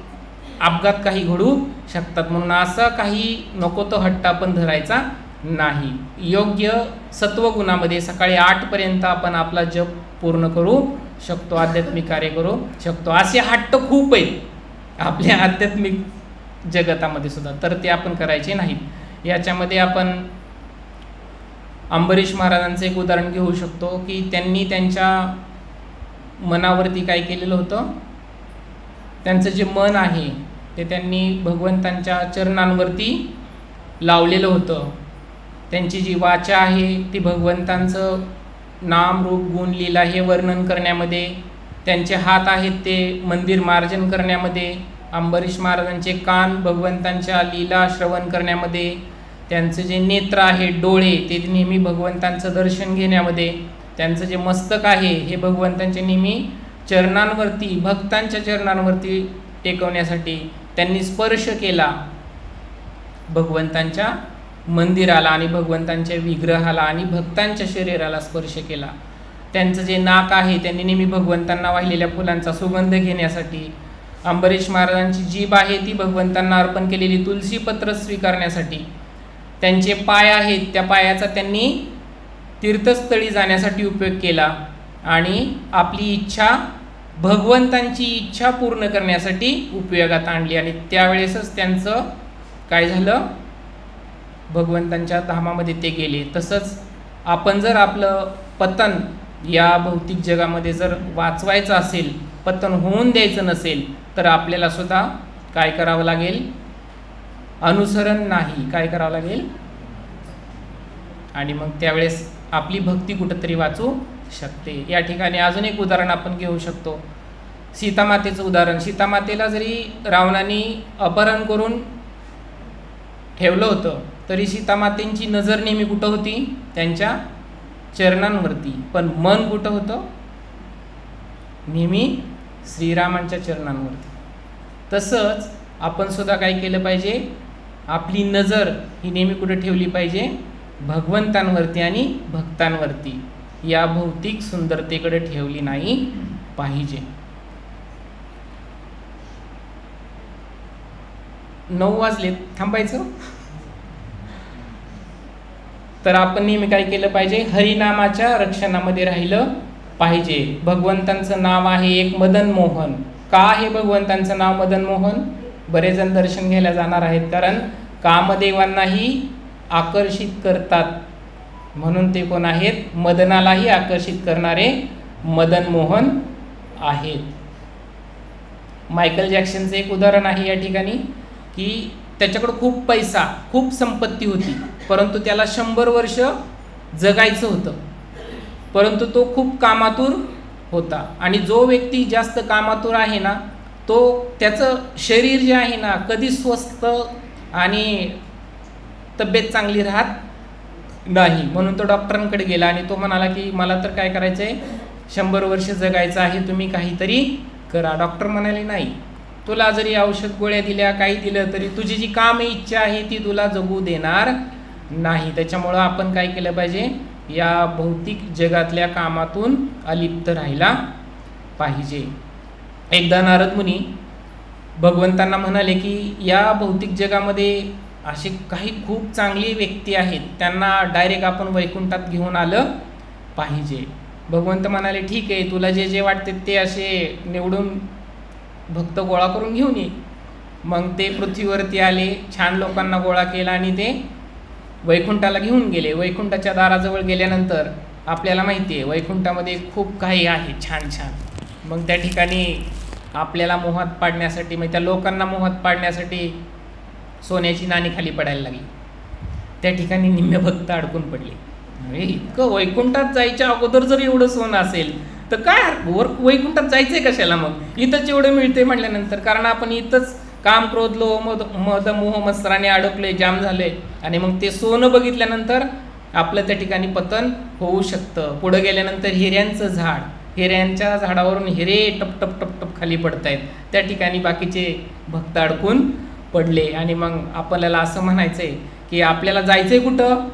अपघात काही घडू शकतात. म्हणून असा काही नको तो हट्ट आपण धरायचा नाही. योग्य सत्वगुणामध्ये सकाळी 8पर्यंत आपण आपला जप पूर्ण करू शकतो, आध्यात्मिक कार्य करू शकतो. असे हट्ट खूप आहेत आपल्या आध्यात्मिक जगतामध्ये सुद्धा, तर ते आपण करायचे नाहीत. याच्यामध्ये आपण अंबरीश महाराजांचं एक उदाहरण घेऊ शकतो की त्यांनी त्यांच्या मनावरती काय केलेलं होतं, त्यांचं जे मन आहे ते त्यांनी भगवंतांच्या चरणांवरती लावलेलं होतं. त्यांची जी वाचा आहे ती भगवंतांचं नाम रूप गुण लीला हे वर्णन करण्यामध्ये, त्यांचे हात आहेत ते मंदिर मार्जन करण्यामध्ये, अंबरीश महाराजांचे कान भगवंतांच्या लीला श्रवण करण्यामध्ये, त्यांचे जे नेत्र आहे डोळे ते नेहमी भगवंतांचं दर्शन घेण्यामध्ये, त्यांचं जे मस्तक आहे हे भगवंतांच्या नेहमी चरणांवरती, भक्तांच्या चरणांवरती टेकवण्यासाठी त्यांनी स्पर्श केला भगवंतांच्या मंदिराला आणि भगवंतांच्या विग्रहाला आणि भक्तांच्या शरीराला स्पर्श केला. त्यांचं जे नाक आहे त्यांनी नेहमी भगवंतांना वाहिलेल्या फुलांचा सुगंध घेण्यासाठी, अंबरीश महाराजांची जीभ आहे ती भगवंतांना अर्पण केलेली तुलसी पत्र स्वीकारण्यासाठी, त्यांचे पाय आहेत त्या पायाचा त्यांनी तीर्थस्थळी जाण्यासाठी उपयोग केला आणि आपली इच्छा भगवंतांची इच्छा पूर्ण करण्यासाठी उपयोगात आणली आणि त्यावेळेसच त्यांचं काय झालं, भगवंतांच्या धामामध्ये ते गेले. तसंच आपण जर आपलं पतन या भौतिक जगामध्ये जर वाचवायचं असेल, पतन होऊन द्यायचं नसेल, तर आपल्याला सुद्धा काय करावं लागेल, अनुसरण नाही, काय करावं लागेल, आणि मग त्यावेळेस आपली भक्ती कुठंतरी वाचू शकते. या ठिकाणी अजून एक उदाहरण आपण घेऊ शकतो, सीतामातेचं उदाहरण. सीतामातेला जरी रावणाने अपहरण करून ठेवलं होतं तरी सीतामातेंची नजर नेहमी कुठं होती, त्यांच्या चरणांवरती, पण मन कुठं होतं, नेहमी श्रीरामांच्या चरणांवरती. तसंच आपण सुद्धा काय केलं पाहिजे, आपली नजर ही नेहमी कुठं ठेवली पाहिजे, भगवंतांवरती आणि भक्तांवरती, या भौतिक सुंदरतेकडे ठेवली नाही पाहिजे. 9 वाजलेत, थांबायचं. तर आपण नेहमी काय केलं पाहिजे, हरिनामाच्या रक्षणामध्ये राहिलं पाहिजे. भगवंतांचं नाव आहे एक मदन मोहन. का आहे भगवंतांचं नाव मदन मोहन? बरेच जण दर्शन घ्यायला जाणार आहेत, कारण कामदेवांनाही आकर्षित करतात म्हणून ते कोण आहेत, मदनालाही आकर्षित करणारे मदन मोहन आहेत. मायकल जॅक्सनचं एक उदाहरण आहे या ठिकाणी, की त्याच्याकडं खूप पैसा, खूप संपत्ती होती, परंतु त्याला 100 वर्ष जगायचं होतं, परंतु तो खूप कामातूर होता. आणि जो व्यक्ती जास्त कामातूर आहे ना, तो त्याचं शरीर जे आहे ना कधी स्वस्थ आणि तब्येत चांगली राहत नाही. म्हणून तो डॉक्टरांकडे गेला आणि तो म्हणाला की मला तर काय करायचं आहे, 100 वर्ष जगायचं आहे, तुम्ही काहीतरी करा. डॉक्टर म्हणाले नाही, तुला जरी औषध गोळ्या दिल्या, काही दिलं, तरी तुझी जी काम इच्छा आहे ती तुला जगू देणार नाही. त्याच्यामुळं आपण काय केलं पाहिजे, या भौतिक जगातल्या कामातून अलिप्त राहायला पाहिजे. एकदा नारद मुनी भगवंतांना म्हणाले की या भौतिक जगामध्ये असे काही खूप चांगली व्यक्ती आहेत, त्यांना डायरेक्ट आपण वैकुंठात घेऊन आलं पाहिजे. भगवंत म्हणाले ठीक आहे, तुला जे जे वाटते ते असे निवडून भक्त गोळा करून घेऊन ये. मग ते पृथ्वीवरती आले, छान लोकांना गोळा केला आणि ते वैकुंठाला घेऊन गेले. वैकुंठाच्या दाराजवळ गेल्यानंतर आपल्याला माहिती आहे वैकुंठामध्ये खूप काही आहे छान छान. मग त्या ठिकाणी आपल्याला मोहात पाडण्यासाठी, मग त्या लोकांना मोहात पाडण्यासाठी सोन्याची नाणी खाली पडायला लागली. त्या ठिकाणी निम्मे भक्त अडकून पडले. अरे इतकं वैकुंठात जायच्या अगोदर जर एवढं सोनं असेल तर काय वर वैकुंठात जायचंय कशाला, मग इथंच एवढं मिळते म्हटल्यानंतर. कारण आपण इथंच काम, क्रोध, लोभ, मद, मोह, मत्सराने अडकले, जाम झाले, आणि मग ते सोनं बघितल्यानंतर आपलं त्या ठिकाणी पतन होऊ शकतं. पुढं गेल्यानंतर हिऱ्यांचं झाड, हिऱ्यांच्या झाडावरून हिरे टप टप टप टप खाली पडत आहेत, त्या ठिकाणी बाकीचे भक्त अडकून पडले. आणि मग आपल्याला असं म्हणायचं आहे की आपल्याला जायचं आहे कुठं,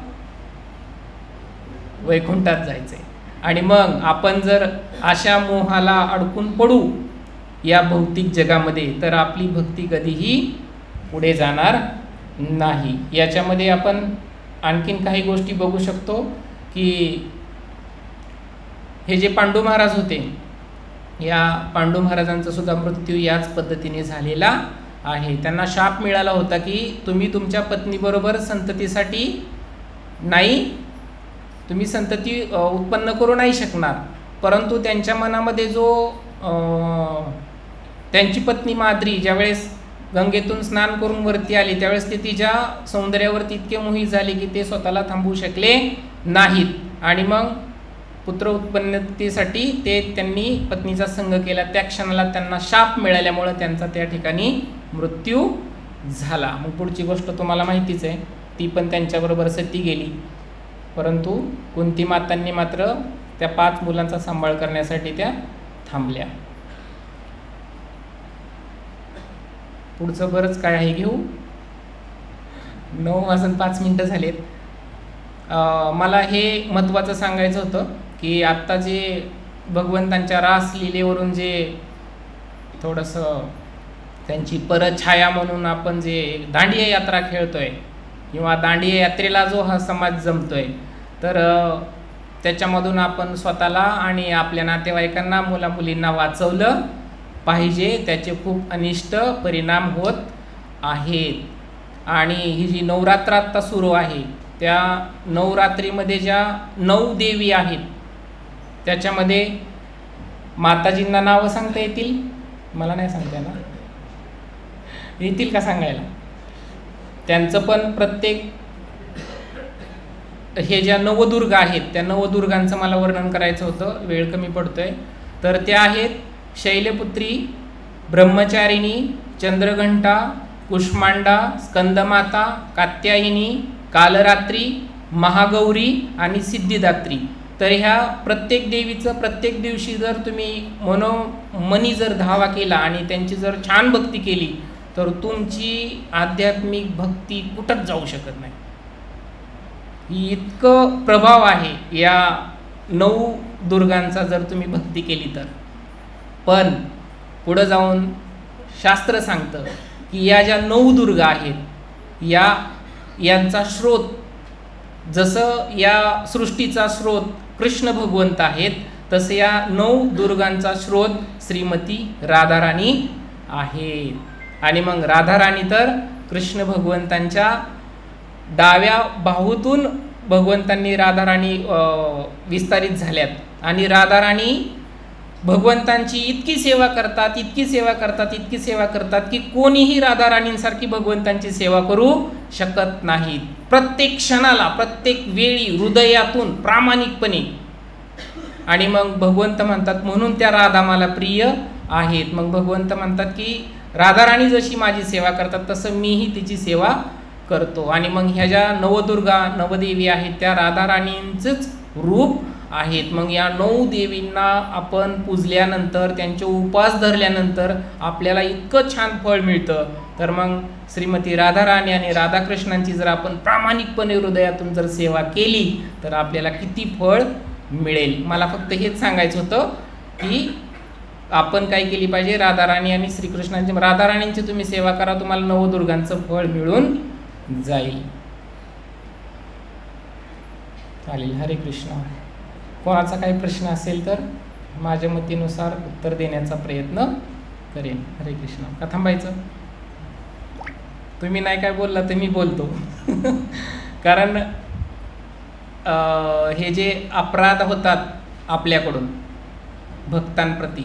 वैकुंठात जायचं आहे. आणि मग आपण जर अशा मोहाला अडकून पडू या भौतिक जगामध्ये, तर आपली भक्ती कधीही पुढे जाणार नाही. याच्यामध्ये आपण आणखीन काही गोष्टी बघू शकतो की हे जे पांडू महाराज होते, या पांडू महाराजांचा सुद्धा मृत्यू याच पद्धतीने झालेला आहे. त्यांना शाप मिळाला होता की तुम्ही तुमच्या पत्नीबरोबर संततीसाठी नाही, तुम्ही संतती उत्पन्न करू नाही शकणार. परंतु त्यांच्या मनामध्ये जो त्यांची पत्नी माद्री ज्यावेळेस गंगेतून स्नान करून वरती आली, त्यावेळेस ते तिच्या सौंदर्यावरती इतके मोहित झाले की ते स्वतःला थांबवू शकले नाहीत. आणि मग पुत्र उत्पन्नतेसाठी त्यांनी पत्नीचा संग केला. त्या क्षणाला त्यांना शाप मिळाल्यामुळं त्यांचा त्या ठिकाणी मृत्यू झाला. मग पुढची गोष्ट तुम्हाला माहितीच आहे, ती पण त्यांच्याबरोबर सती गेली. परंतु कुंती मातांनी मात्र त्या 5 मुलांचा सांभाळ करण्यासाठी त्या थांबल्या. पुढचं बरंच काय आहे घेऊ. 9:05 झालेत. मला हे महत्त्वाचं सांगायचं होतं की आत्ता जे भगवंतांच्या रासलीलेवरून जे थोडंसं त्यांची परछाया म्हणून आपण जे दांडिया यात्रा खेळतोय किंवा दांडिया यात्रेला जो हा समाज जमतोय, तर त्याच्यामधून आपण स्वतःला आणि आपल्या नातेवाईकांना, मुलामुलींना वाचवलं पाहिजे. त्याचे खूप अनिष्ट परिणाम होत आहेत. आणि ही जी नवरात्र आत्ता सुरू आहे, त्या नवरात्रीमध्ये ज्या 9 देवी आहेत, त्याच्यामध्ये माताजींना नावं सांगता येतील? मला नाही सांगता येणार. येतील का सांगायला? त्यांचं पण प्रत्येक हे ज्या नवदुर्गा आहेत, त्या नवदुर्गांचं मला वर्णन करायचं होतं, वेळ कमी पडतोय. तर त्या आहेत शैलपुत्री, ब्रह्मचारिणी, चंद्रघंटा, कुष्मांडा, स्कंदमाता, कात्यायनी, कालरात्री, महागौरी आणि सिद्धिदात्री. तर ह्या प्रत्येक देवीचं प्रत्येक दिवशी जर तुम्ही मनोमनी जर धावा केला आणि त्यांची जर छान भक्ती केली, तर तुमची आध्यात्मिक भक्ती कुठंच जाऊ शकत नाही. इतकं प्रभाव आहे या 9 दुर्गांचा जर तुम्ही भक्ती केली तर. पण पुढं जाऊन शास्त्र सांगतं की या ज्या 9 दुर्गा आहेत, यांचा स्रोत, जसं या सृष्टीचा स्रोत कृष्ण भगवंत आहेत, तसं या 9 दुर्गांचा स्रोत श्रीमती राधाराणी आहेत. आणि मग राधाराणी तर कृष्ण भगवंतांच्या डाव्या बाहूतून भगवंतांनी राधाराणी विस्तारित झाल्यात. आणि राधाराणी भगवंतांची इतकी सेवा करतात, इतकी सेवा करतात, इतकी सेवा करतात की कोणीही राधाराणींसारखी भगवंतांची सेवा करू शकत नाहीत. प्रत्येक क्षणाला, प्रत्येक वेळी, हृदयातून, प्रामाणिकपणे. आणि मग भगवंत म्हणतात म्हणून त्या राधा मला प्रिय आहेत. मग भगवंत म्हणतात की राधाराणी जशी माझी सेवा करतात, तसं मीही तिची सेवा करतो. आणि मग ह्या ज्या नवदुर्गा, नवदेवी आहेत, त्या राधाराणींचंच रूप आहेत. मग या 9 देवींना आपण पूजल्यानंतर, त्यांचे उपास धरल्यानंतर आपल्याला इतकं छान फळ मिळतं. तर मग श्रीमती राधाराणी आणि राधाकृष्णांची जर आपण प्रामाणिकपणे हृदयातून जर सेवा केली, तर आपल्याला किती फळ मिळेल. मला फक्त हेच सांगायचं होतं की आपण काय केली पाहिजे, राधाराणी आणि श्रीकृष्णांची, राधाराणींची तुम्ही सेवा करा, तुम्हाला नवदुर्गांचं फळ मिळून जाईल. चालेल. हरे कृष्ण. कोणाचा काही प्रश्न असेल तर माझ्या मतीनुसार उत्तर देण्याचा प्रयत्न करेन. हरे कृष्ण. का थांबायचं? तुम्ही नाही काय बोलला तर मी बोलतो. कारण हे जे अपराध होतात आपल्याकडून भक्तांप्रती,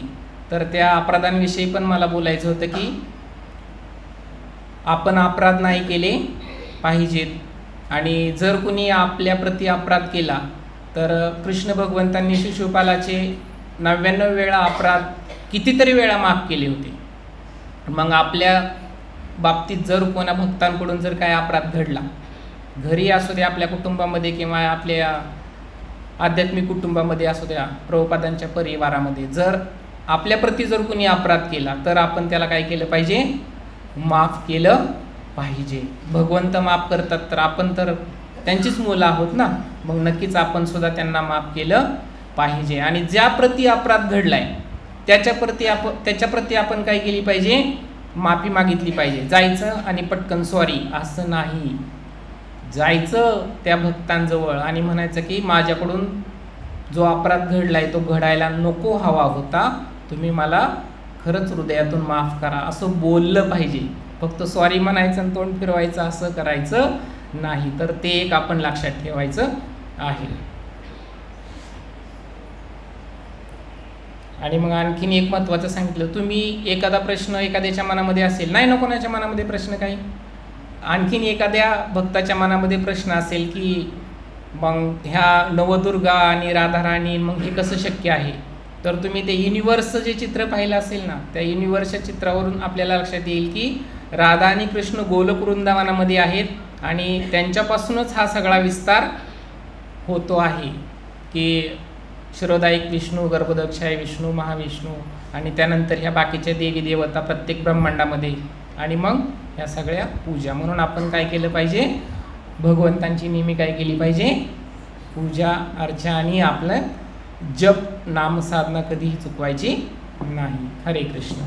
तर त्या अपराधांविषयी पण मला बोलायचं होतं की आपण अपराध नाही केले पाहिजेत. आणि जर कुणी आपल्याप्रती अपराध केला, तर कृष्ण भगवंतांनी शिशुपालाचे 99 वेळा अपराध कितीतरी वेळा माफ केले होते. मग आपल्या बाबतीत जर कोणा भक्तांकडून जर काय अपराध घडला, घरी असू द्या, आपल्या कुटुंबामध्ये किंवा आपल्या आध्यात्मिक कुटुंबामध्ये असू द्या, प्रभुपादांच्या परिवारामध्ये, जर आपल्याप्रती जर कोणी अपराध केला, तर आपण त्याला काय केलं पाहिजे? माफ केलं पाहिजे. भगवंत माफ करतात, तर आपण तर त्यांचीच मुलं आहोत ना, मग नक्कीच आपण सुद्धा त्यांना माफ केलं पाहिजे. आणि ज्याप्रती अपराध घडलाय त्याच्याप्रती आपण काय केली पाहिजे? माफी मागितली पाहिजे. जायचं आणि पटकन सॉरी असं नाही. जायचं त्या भक्तांजवळ आणि म्हणायचं की माझ्याकडून जो अपराध घडलाय तो घडायला नको हवा होता, तुम्ही मला खरंच हृदयातून माफ करा, असं बोललं पाहिजे. फक्त सॉरी म्हणायचं आणि तोंड फिरवायचं असं करायचं नाही. तर ते एक आपण लक्षात ठेवायचं आहे. आणि मग आणखीन एक महत्त्वाचं सांगितलं, तुम्ही एखादा प्रश्न एखाद्याच्या मनामध्ये असेल, नाही ना कोणाच्या मनामध्ये प्रश्न काही, आणखीन एखाद्या भक्ताच्या मनामध्ये प्रश्न असेल की मग ह्या नवदुर्गा आणि राधाराणी मग हे कसं शक्य आहे, तर तुम्ही ते युनिवर्सचं जे चित्र पाहिलं असेल ना, त्या युनिवर्सच्या चित्रावरून आपल्याला लक्षात येईल की राधा आणि कृष्ण गोलोक वृंदावनामध्ये आहेत आणि त्यांच्यापासूनच हा सगळा विस्तार होतो आहे की शिरोदायिक विष्णू, गर्भोदक्षाय विष्णू, महाविष्णू आणि त्यानंतर ह्या बाकीच्या देवी देवता प्रत्येक ब्रह्मांडामध्ये, आणि मग ह्या सगळ्या पूजा. म्हणून आपण काय केलं पाहिजे? भगवंतांची नेहमी काय केली पाहिजे? पूजा अर्चा आणि आपलं जप नामसाधना कधीही चुकवायची नाही. हरे कृष्ण.